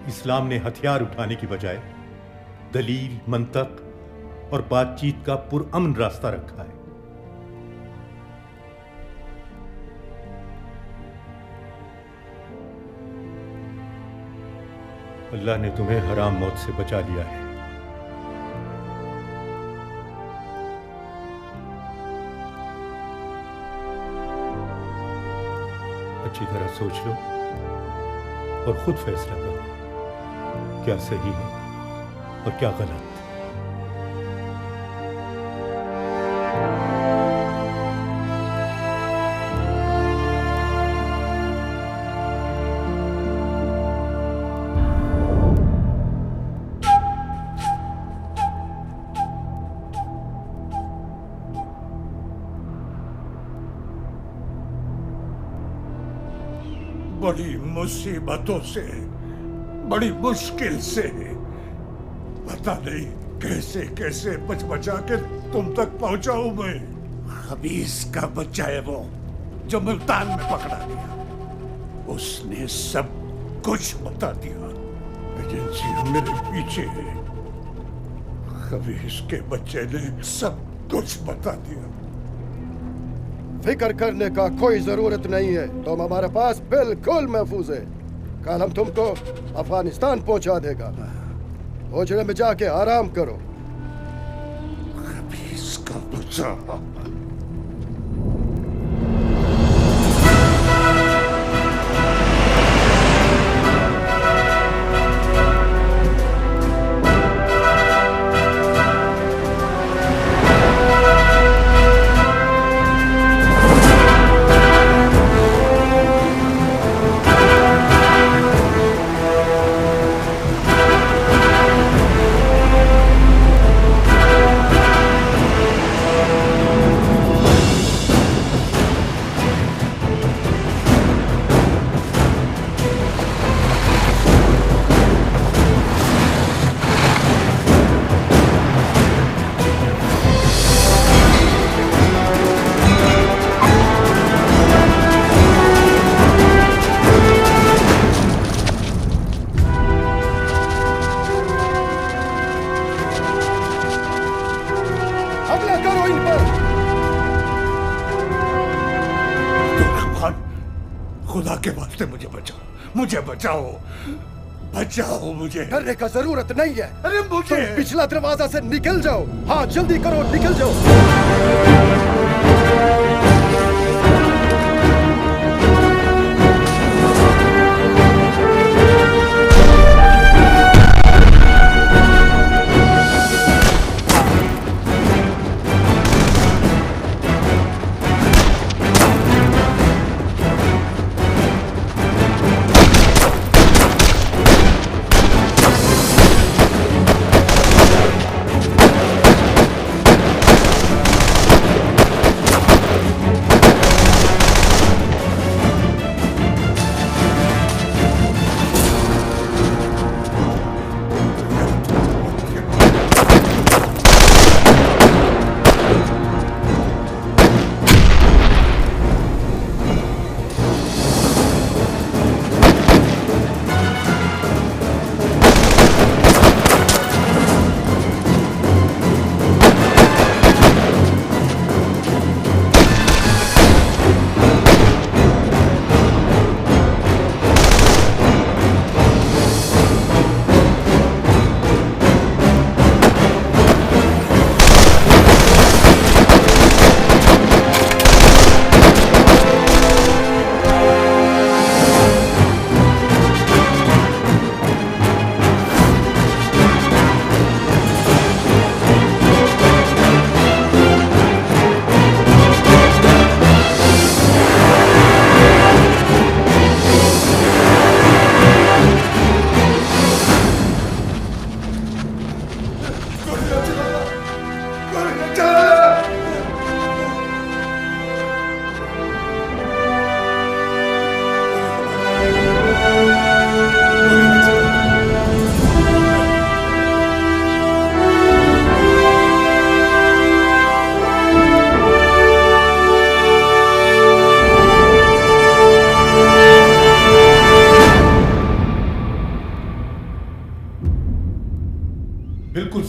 इस्लाम ने हथियार उठाने की बजाय दलील, मंतक और बातचीत का पुरअमन रास्ता रखा है। अल्लाह ने तुम्हें हराम मौत से बचा लिया है। अच्छी तरह सोच लो और खुद फैसला करो क्या सही है और क्या गलत। बड़ी मुसीबतों से, बड़ी मुश्किल से, पता नहीं कैसे कैसे बच बचा के तुम तक पहुंचा हूं मैं। खबीस का बच्चा है वो जो मुल्तान में पकड़ा गया, उसने सब कुछ बता दिया। एजेंसियां मेरे पीछे है, खबीस के बच्चे ने सब कुछ बता दिया। फिक्र करने का कोई जरूरत नहीं है, तुम हमारे पास बिल्कुल महफूज है। कल हम तुमको अफगानिस्तान पहुंचा देगा। ओझड़े में जाके आराम करो। खबीस का बच्चा। खुदा के वास्ते मुझे बचाओ, मुझे बचाओ, बचाओ मुझे। डरने का जरूरत नहीं है। अरे मुझे तुम पिछला दरवाजा से निकल जाओ। हाँ जल्दी करो, निकल जाओ।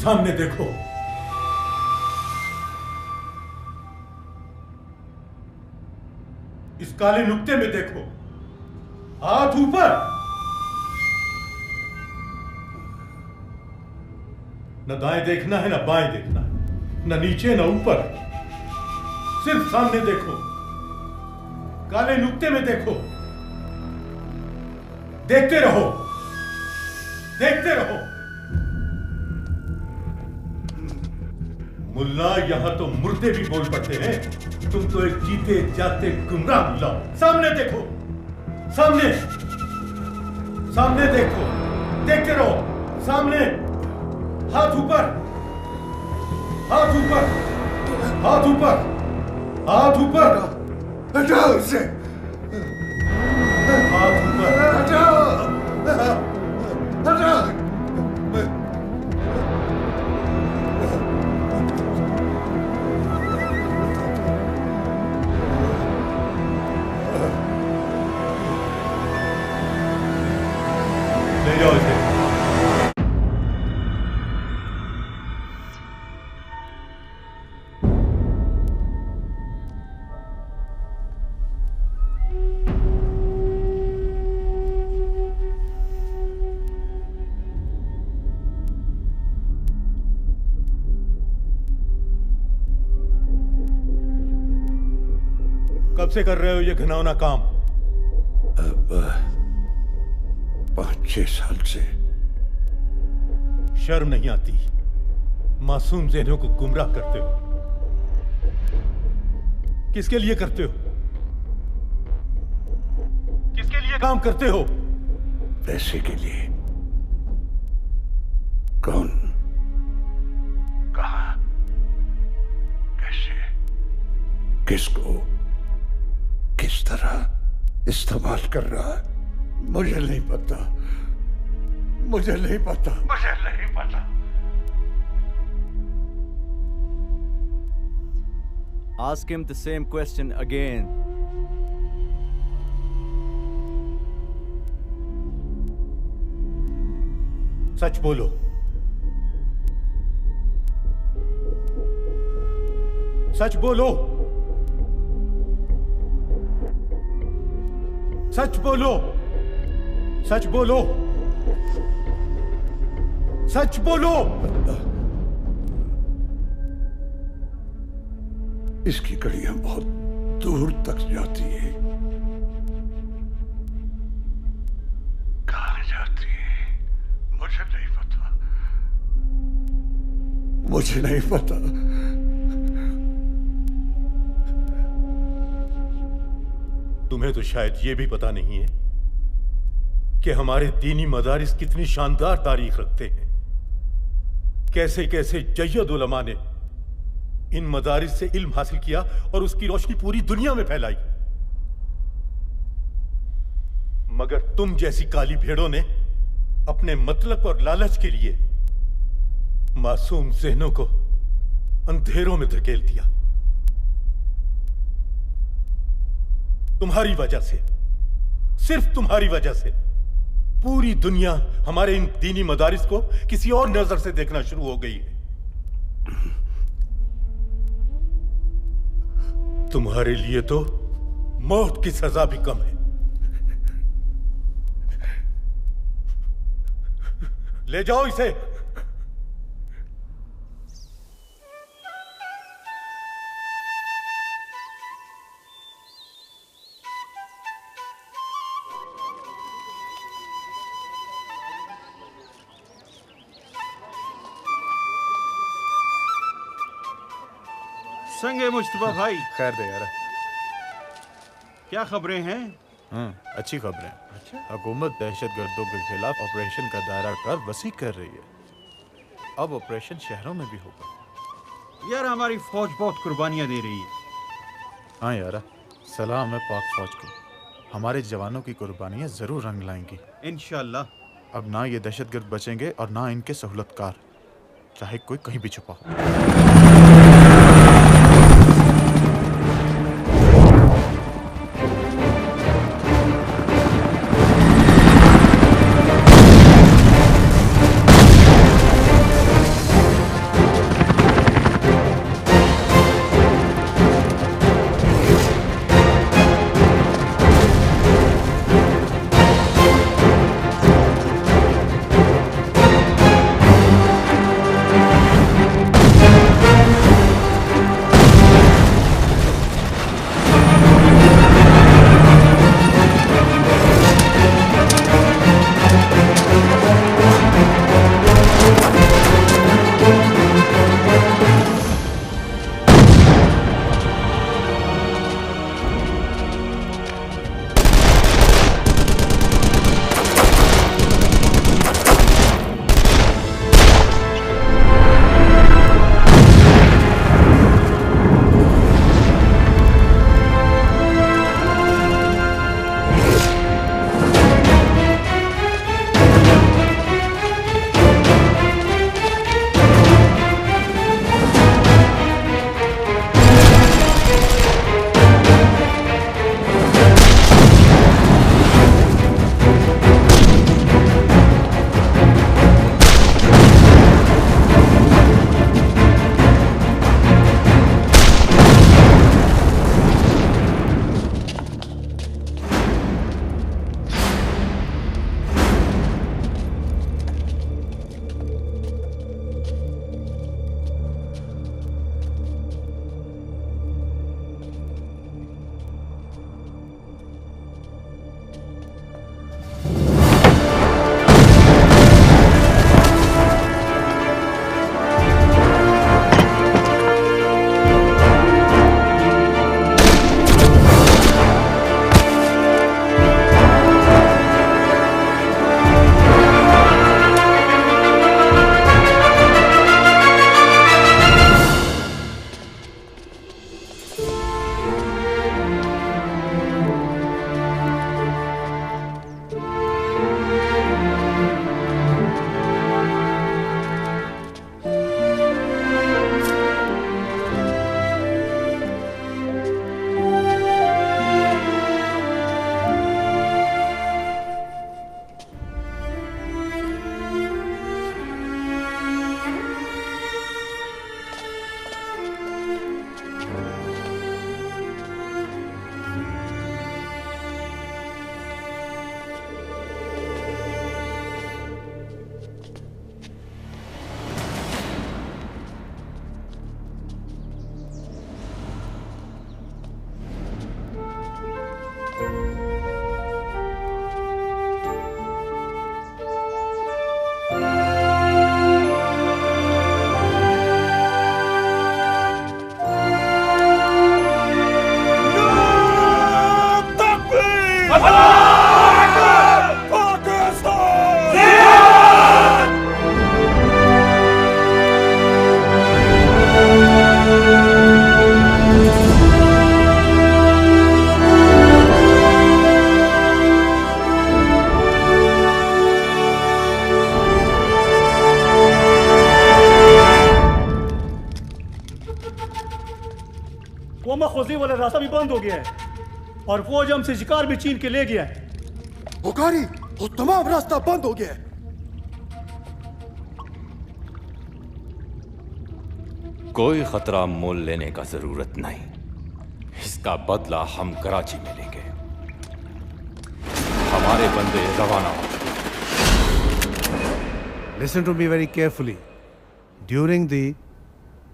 सामने देखो। इस काले नुक्ते में देखो, हाथ ऊपर। न दाएं देखना है, न बाएं देखना है, न नीचे न ऊपर, सिर्फ सामने देखो, काले नुक्ते में देखो। देखते रहो, देखते रहो। मुल्ला, यहां तो मुर्दे भी बोल पड़ते हैं, तुम तो एक जीते जाते गुमराह मुल्ला हो। सामने देखो, सामने, सामने देखो, देखते रहो, सामने। हाथ ऊपर, हाथ ऊपर, हाथ ऊपर, हाथ ऊपर। हटाओ इसे, हाथ ऊपर, हटाओ, हटाओ। ले जाओ इसे। कब से कर रहे हो ये घिनौना काम? अब 5-6 साल से। शर्म नहीं आती? मासूम ज़हनों को गुमराह करते हो। किसके लिए करते हो? किसके लिए काम करते हो? पैसे के लिए। कौन, कहां, कैसे, किसको, किस तरह इस्तेमाल कर रहा है, मुझे नहीं पता, मुझे नहीं पता, मुझे नहीं पता। Ask him the same question again. सच बोलो। सच बोलो। सच बोलो। सच बोलो। सच बोलो। इसकी कड़ियां बहुत दूर तक जाती है। कहां जाती है मुझे नहीं पता, मुझे नहीं पता। तुम्हें तो शायद ये भी पता नहीं है कि हमारे दीनी मदारिस कितनी शानदार तारीख रखते हैं। कैसे कैसे जय्यद उलमा ने इन मदारिस से इल्म हासिल किया और उसकी रोशनी पूरी दुनिया में फैलाई। मगर तुम जैसी काली भेड़ों ने अपने मतलब और लालच के लिए मासूम ज़हनों को अंधेरों में धकेल दिया। तुम्हारी वजह से, सिर्फ तुम्हारी वजह से पूरी दुनिया हमारे इन दीनी मदारिस को किसी और नजर से देखना शुरू हो गई है। तुम्हारे लिए तो मौत की सजा भी कम है। ले जाओ इसे। संगे मुस्तफा भाई, खैर दे यार। क्या खबरें हैं? अच्छी खबरें। अच्छा, हुकूमत दहशतगर्दों के खिलाफ ऑपरेशन का दायरा कर वसी कर रही है। अब ऑपरेशन शहरों में भी होगा। यार हमारी फौज बहुत कुर्बानियां दे रही है। हाँ यार, सलाम है पाक फौज को। हमारे जवानों की कुर्बानियां जरूर रंग लाएंगी इंशाल्लाह। अब ना ये दहशतगर्द बचेंगे और ना इनके सहूलतकार, चाहे कोई कहीं भी छुपा हो। बंद हो गया है और फौज हमसे शिकार भी छीन के ले गया है। बुखारी वो तमाम रास्ता बंद हो गया है। कोई खतरा मोल लेने का जरूरत नहीं, इसका बदला हम कराची में लेंगे। हमारे बंदे रवाना हो। Listen to me very carefully. During the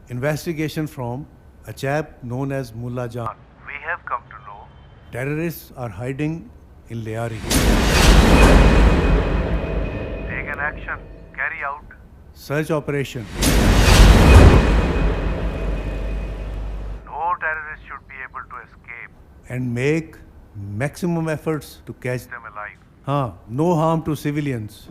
investigation from a chap known as Mullah Jan, we have come to know terrorists are hiding in Liari. Take an action. Carry out search operation. No terrorist should be able to escape. And make maximum efforts to catch them alive. No harm to civilians.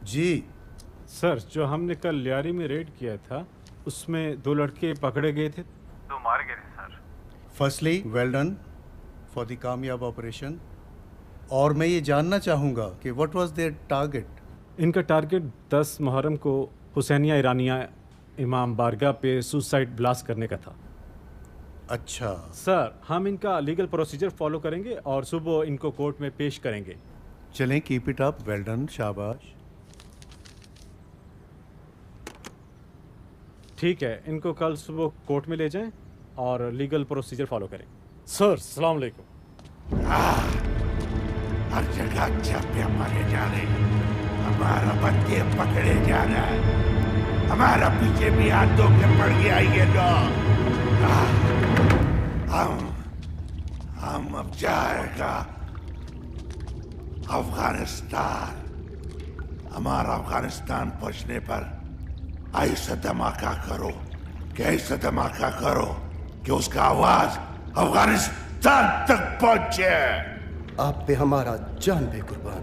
जी sir, जो हमने कल लियारी में red किया था उसमें 2 लड़के पकड़े गए थे, 2 मारे गए sir. Firstly well done for the कामयाब ऑपरेशन। और मैं ये जानना चाहूँगा कि व्हाट वाज देयर टारगेट। इनका टारगेट 10 मुहर्रम को हुसैनिया ईरानिया इमाम बारगाह पे सुसाइड ब्लास्ट करने का था। अच्छा सर, हम इनका लीगल प्रोसीजर फॉलो करेंगे और सुबह इनको कोर्ट में पेश करेंगे। चलें, keep it up, well done, शाबाश। ठीक है, इनको कल सुबह कोर्ट में ले जाएं और लीगल प्रोसीजर फॉलो करें। सर, सलाम अलैकुम। हर जगह छापे मारे जा रहे हैं, हमारा बंदे पकड़े जा रहा है, हमारा पीछे भी हाथों के पड़ गया ये लोग। हम अब जाएगा अफगानिस्तान। हमारा अफगानिस्तान पहुंचने पर ऐसा धमाका करो कि ऐसा धमाका करो कि उसका आवाज अफगानिस्तान तक पहुंचे। आप पे हमारा जान भी कुर्बान।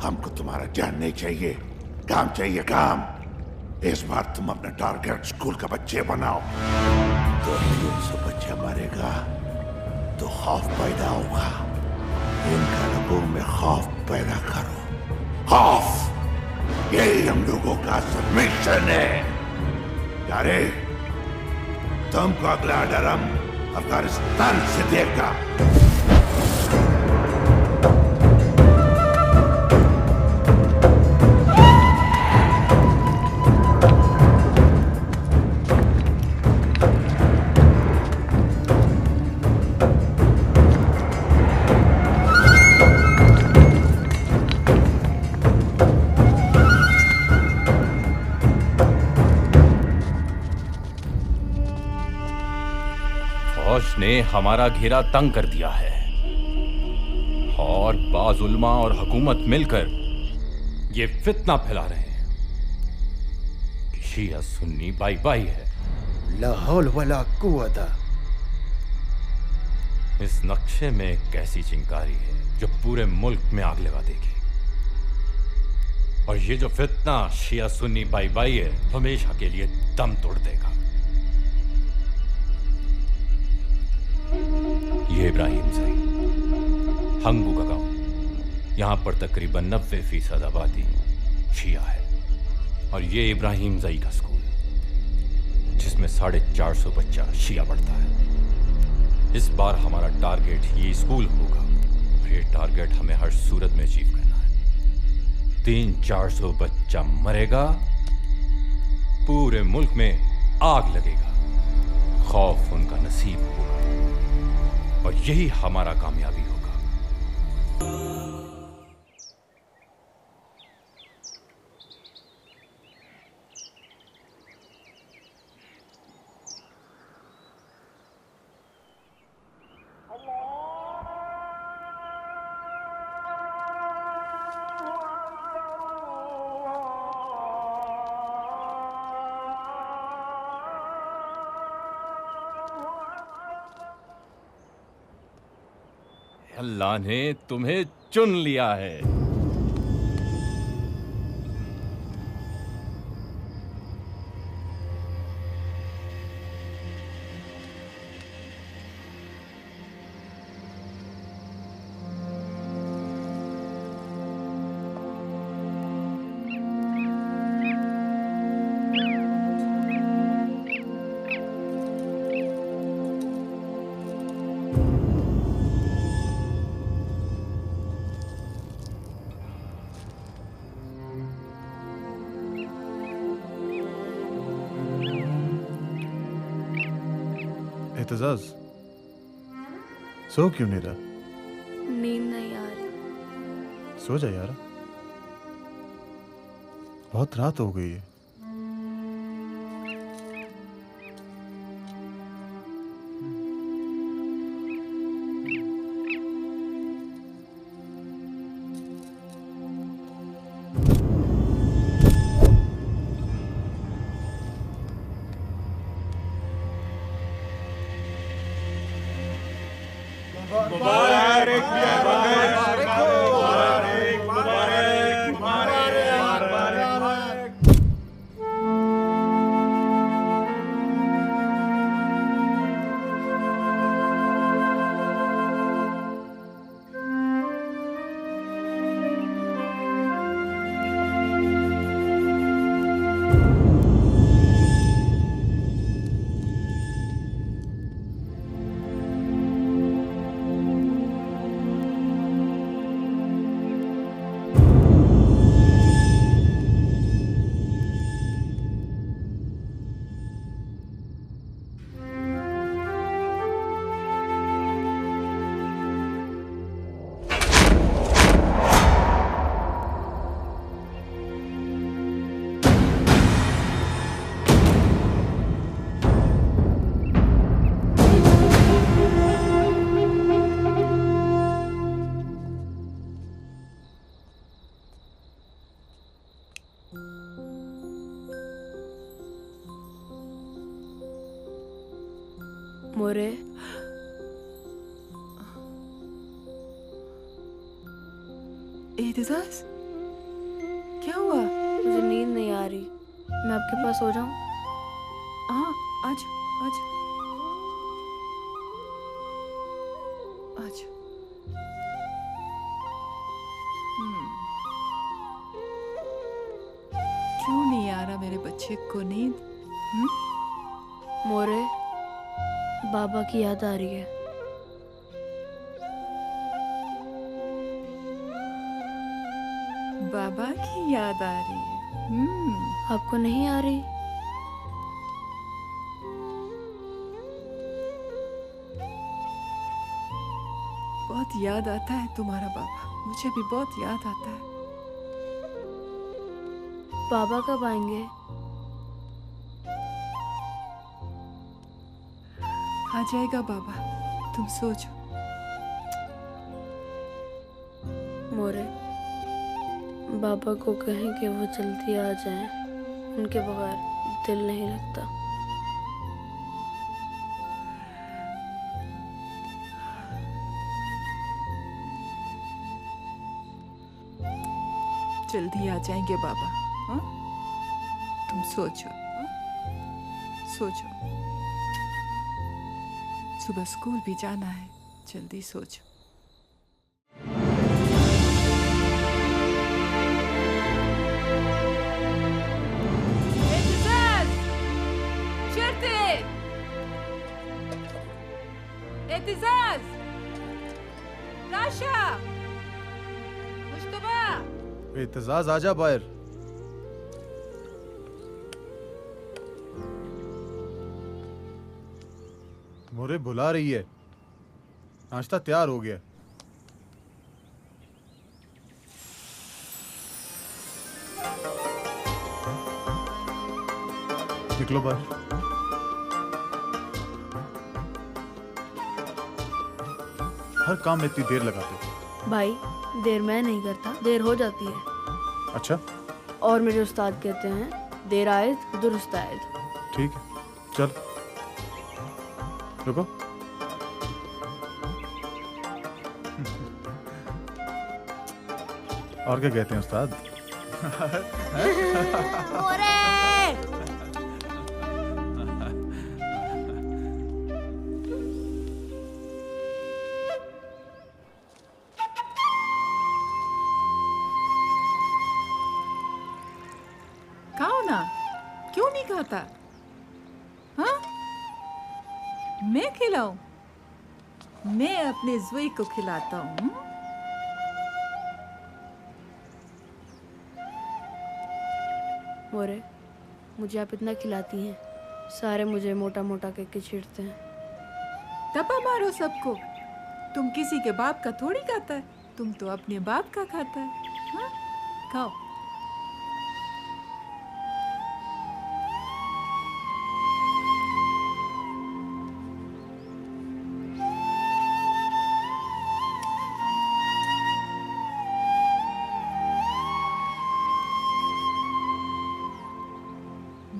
हमको तुम्हारा जान नहीं चाहिए, काम चाहिए काम। इस बार तुम अपना टारगेट स्कूल का बच्चे बनाओ। तो 300 बच्चा मरेगा तो खौफ पैदा होगा। इनका लोगों में खौफ पैदा करो, खौफ। यही हम लोगों का मिशन है। यारे तुमको अगला ऑर्डर हम अफगानिस्तान से देगा। ने हमारा घेरा तंग कर दिया है और बाज़ उलमा और हुकूमत मिलकर ये फितना फैला रहे हैं कि शिया सुन्नी बाई बाई है। ला हौल वला कुव्वत। इस नक्शे में एक ऐसी चिंगारी है जो पूरे मुल्क में आग लगा देगी, और ये जो फितना शिया सुन्नी बाई बाई है हमेशा के लिए दम तोड़ देगा। ये इब्राहिम ज़ई हंगू का गांव, यहां पर तकरीबन 90% आबादी शिया है, और ये इब्राहिम ज़ई का स्कूल जिसमें 450 बच्चा शिया पढ़ता है। इस बार हमारा टारगेट ये स्कूल होगा, और ये टारगेट हमें हर सूरत में अचीव करना है। 300-400 बच्चा मरेगा, पूरे मुल्क में आग लगेगा, खौफ उनका नसीब होगा, और यही हमारा कामयाबी होगा। अल्लाह ने तुम्हें चुन लिया है। एतजाज, सो क्यों नहीं रहा? नींद नहीं आ रही। सो जा यार, बहुत रात हो गई है। मोरे, एहतिजाज, क्या हुआ? मुझे नींद नहीं आ रही, मैं आपके पास सो जाऊं? हाँ, आज आज आज क्यों नहीं आ रहा मेरे बच्चे को नींद? मोरे, बाबा की याद आ रही है। बाबा की याद आ रही है। आपको नहीं आ रही? बहुत याद आता है तुम्हारा बाबा, मुझे भी बहुत याद आता है। बाबा कब आएंगे? आ जाएगा बाबा, तुम सोचो। मोरे, बाबा को कहें कि वो जल्दी आ जाएं, उनके बगैर दिल नहीं लगता। जल्दी आ जाएंगे बाबा, हाँ? तुम सोचो, हाँ? सोचो, सुबह स्कूल भी जाना है, जल्दी सोचो। एहतिजाज, शर्ते, एहतिजाज, राशा, मुश्तबा। एहतिजाज आजा बाहर। मोरे बुला रही है, नाश्ता तैयार हो गया। निकलो बाहर। हर काम में इतनी देर लगाते हो। भाई, देर मैं नहीं करता, देर हो जाती है। अच्छा, और मेरे उस्ताद कहते हैं, देर आयद दुरुस्त आयद। ठीक है, चल रुको। और क्या कहते हैं उस्ताद? खाओ ना, क्यों नहीं खाता? हाँ, मैं खिलाऊं? मैं अपने ज़ुई को खिलाता हूँ। मोरे, मुझे आप इतना खिलाती हैं, सारे मुझे मोटा मोटा करके छेड़ते हैं। दबा मारो सबको, तुम किसी के बाप का थोड़ी खाता है, तुम तो अपने बाप का खाता है। हाँ? खाओ।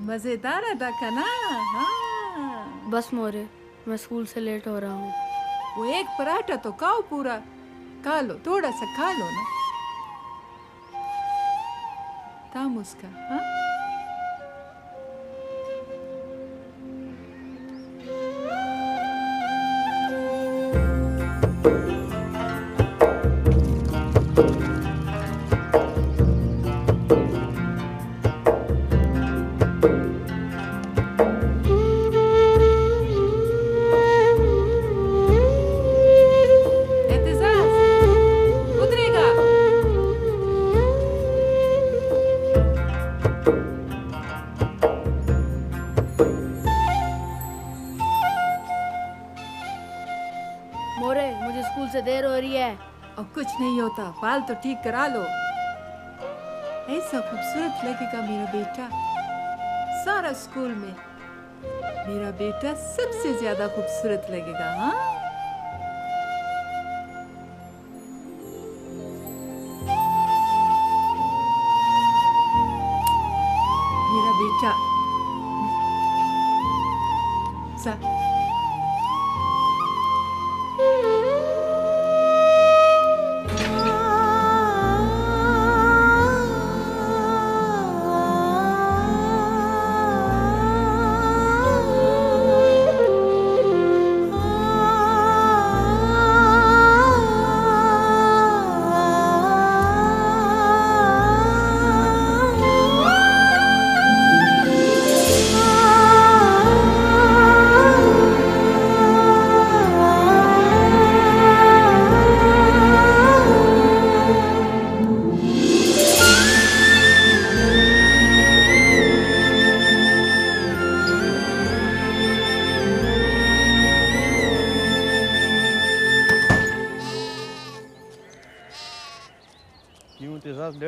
मजेदार अदा का ना? हाँ। बस मोरे, मैं स्कूल से लेट हो रहा हूँ। वो एक पराठा तो खाओ पूरा, खा लो, थोड़ा सा खा लो ना। थाम उसका, हाँ? मोरे, मुझे स्कूल से देर हो रही है। और कुछ नहीं होता, बाल तो ठीक करा लो। ऐसा खूबसूरत लगेगा मेरा बेटा, सारा स्कूल में मेरा बेटा सबसे ज्यादा खूबसूरत लगेगा। हाँ, मेरा बेटा। सा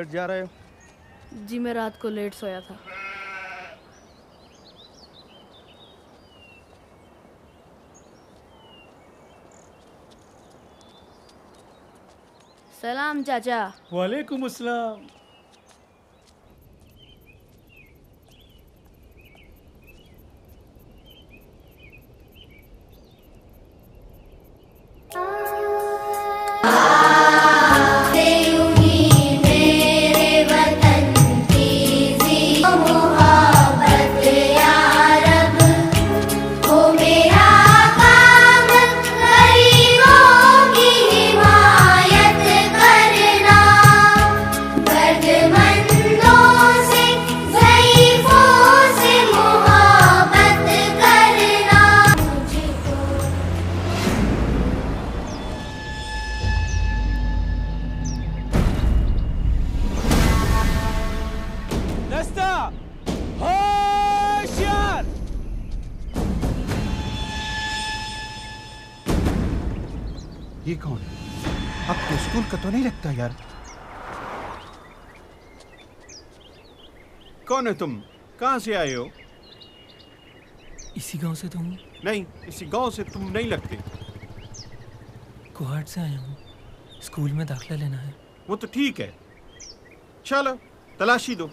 लेट जा रहे हो? जी मैं रात को लेट सोया था। सलाम चाचा। वालेकुम अस्सलाम। ये कौन है? आपको स्कूल का तो नहीं लगता यार। कौन है तुम? कहाँ से आए हो? इसी गांव से तो हूँ। नहीं, इसी गांव से तुम नहीं लगते। कोहाट से आया हूँ, स्कूल में दाखिला लेना है। वो तो ठीक है, चलो तलाशी दो।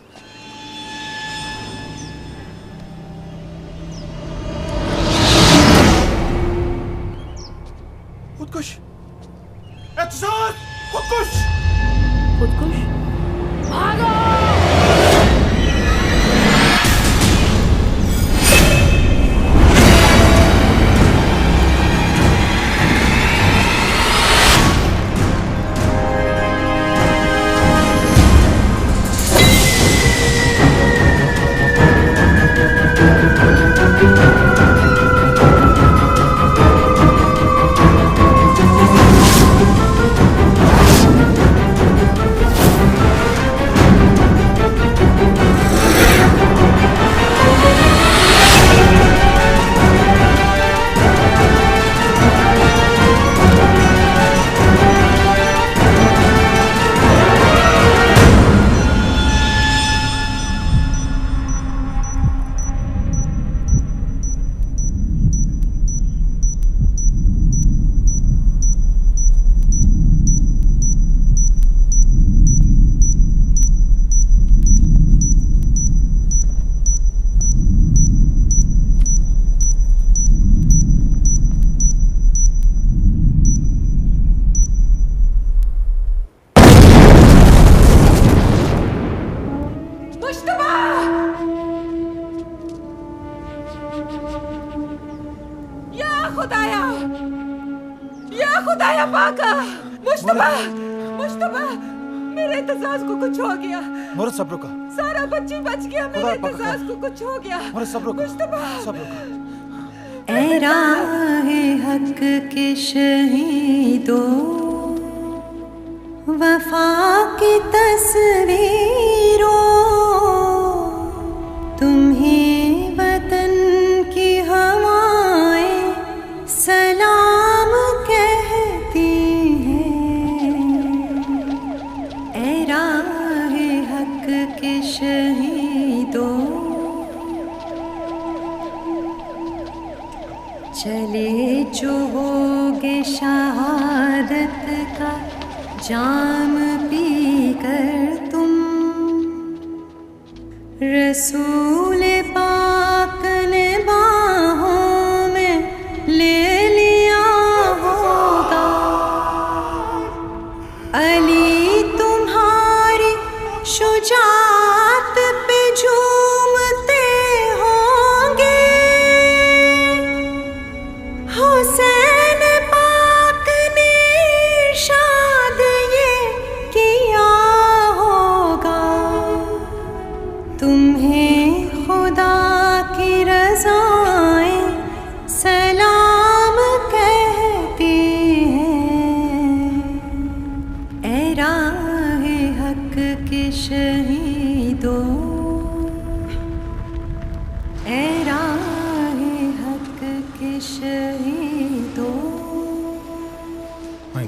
खुदकुश! एहतसास! खुदकुश! खुदकुश? भागो! मुश्तबा, मेरे एहतसास को कुछ हो गया। मोहर सब्र का। सारा बच्ची बच गया, मेरे एहतसास को कुछ हो गया। मोहर सब्र का। मुश्तबा, सब्र का। ऐ राहे हक के शहीदो, वफा की तस्वीरों, तुम्हें वतन की हवाएं सलाम कहती हैं। ऐ राहे हक के शहीदों, चले जो होगे शहादत का जाम पी कर तुम, रसूल पाक ने बाहों में ले लिया होगा। अली तुम्हारी शुजाअत पे झूमते होंगे, हुसैन पाक ने इरशाद ये किया होगा। तुम्हें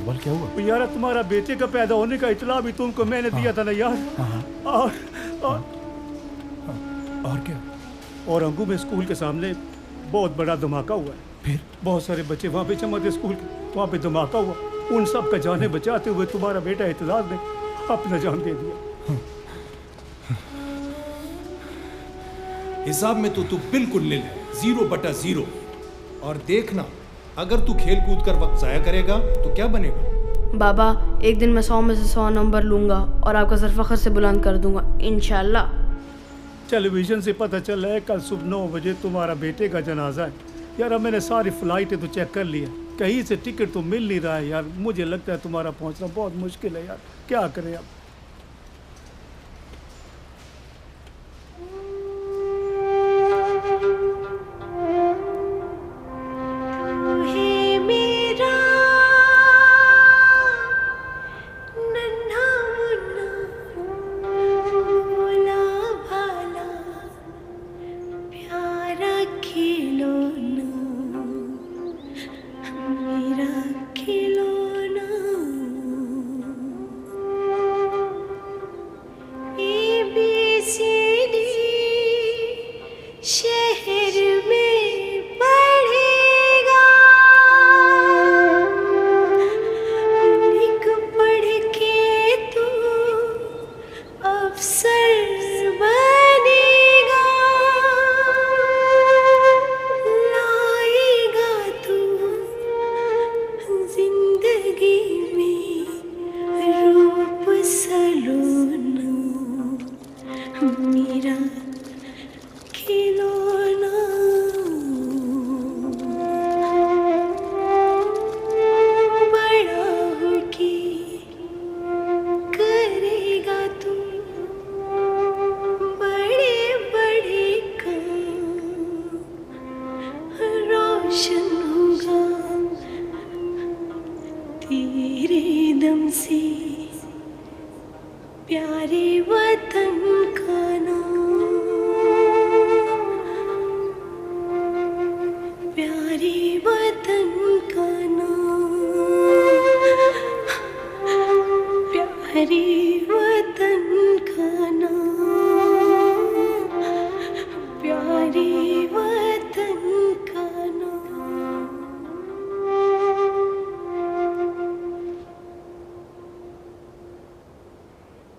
इकबाल क्या हुआ? तो यार तुम्हारा बेटे का पैदा होने का इतला भी तुमको मैंने दिया था ना यार। और क्या? और अंगू में स्कूल के सामने बहुत बड़ा धमाका हुआ है। फिर बहुत सारे बच्चे वहाँ पे जमा थे स्कूल के, वहाँ पे धमाका हुआ। उन सब का जाने बचाते हुए तुम्हारा बेटा इत्तेदाद ने अपना जान दे दिया। हिसाब में तो तू बिल्कुल निल है, 0/0। और देखना, अगर तू खेल कूद कर वक्त जाया करेगा तो क्या बनेगा? बाबा, एक दिन मैं 100 में से 100 नंबर लूंगा और आपका सर फख्र से बुलंद कर दूंगा इंशाल्लाह। टेलीविजन से पता चला है कल सुबह 9 बजे तुम्हारा बेटे का जनाजा है। यार अब मैंने सारी फ्लाइटें तो चेक कर ली है, कहीं से टिकट तो मिल नहीं रहा है यार। मुझे लगता है तुम्हारा पहुंचना बहुत मुश्किल है यार, क्या करें अब।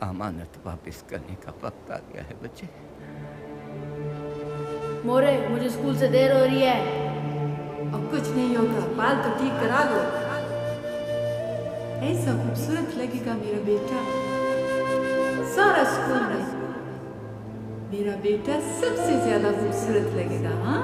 अमानत वापस करने का वक्त आ गया है बच्चे। मोरे, मुझे स्कूल से देर हो रही है। अब कुछ नहीं होगा, बाल तो ठीक करा लो। ऐसा खूबसूरत लगेगा मेरा बेटा, सारा स्कूल में मेरा बेटा सबसे ज्यादा खूबसूरत लगेगा। हाँ,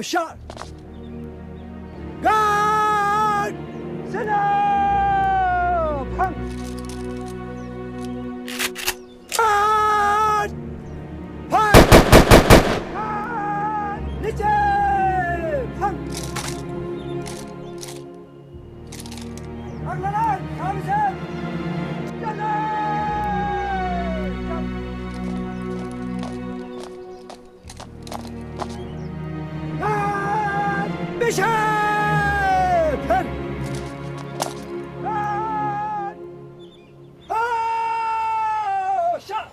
shot! Guard! Sinner! Punk! Guard! Punk! Guard! Niche! Punk! Arlalan! Kamisen! Bishop! Oh, shot!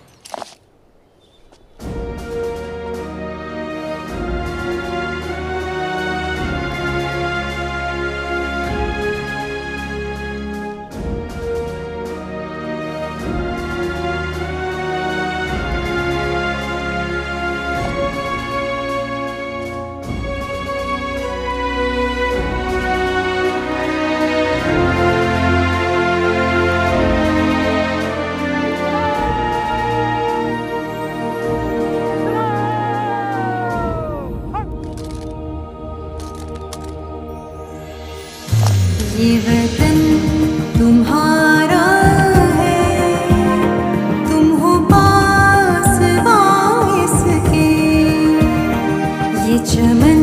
ये वतन तुम्हारा है, तुम हो पास इसके, ये चमन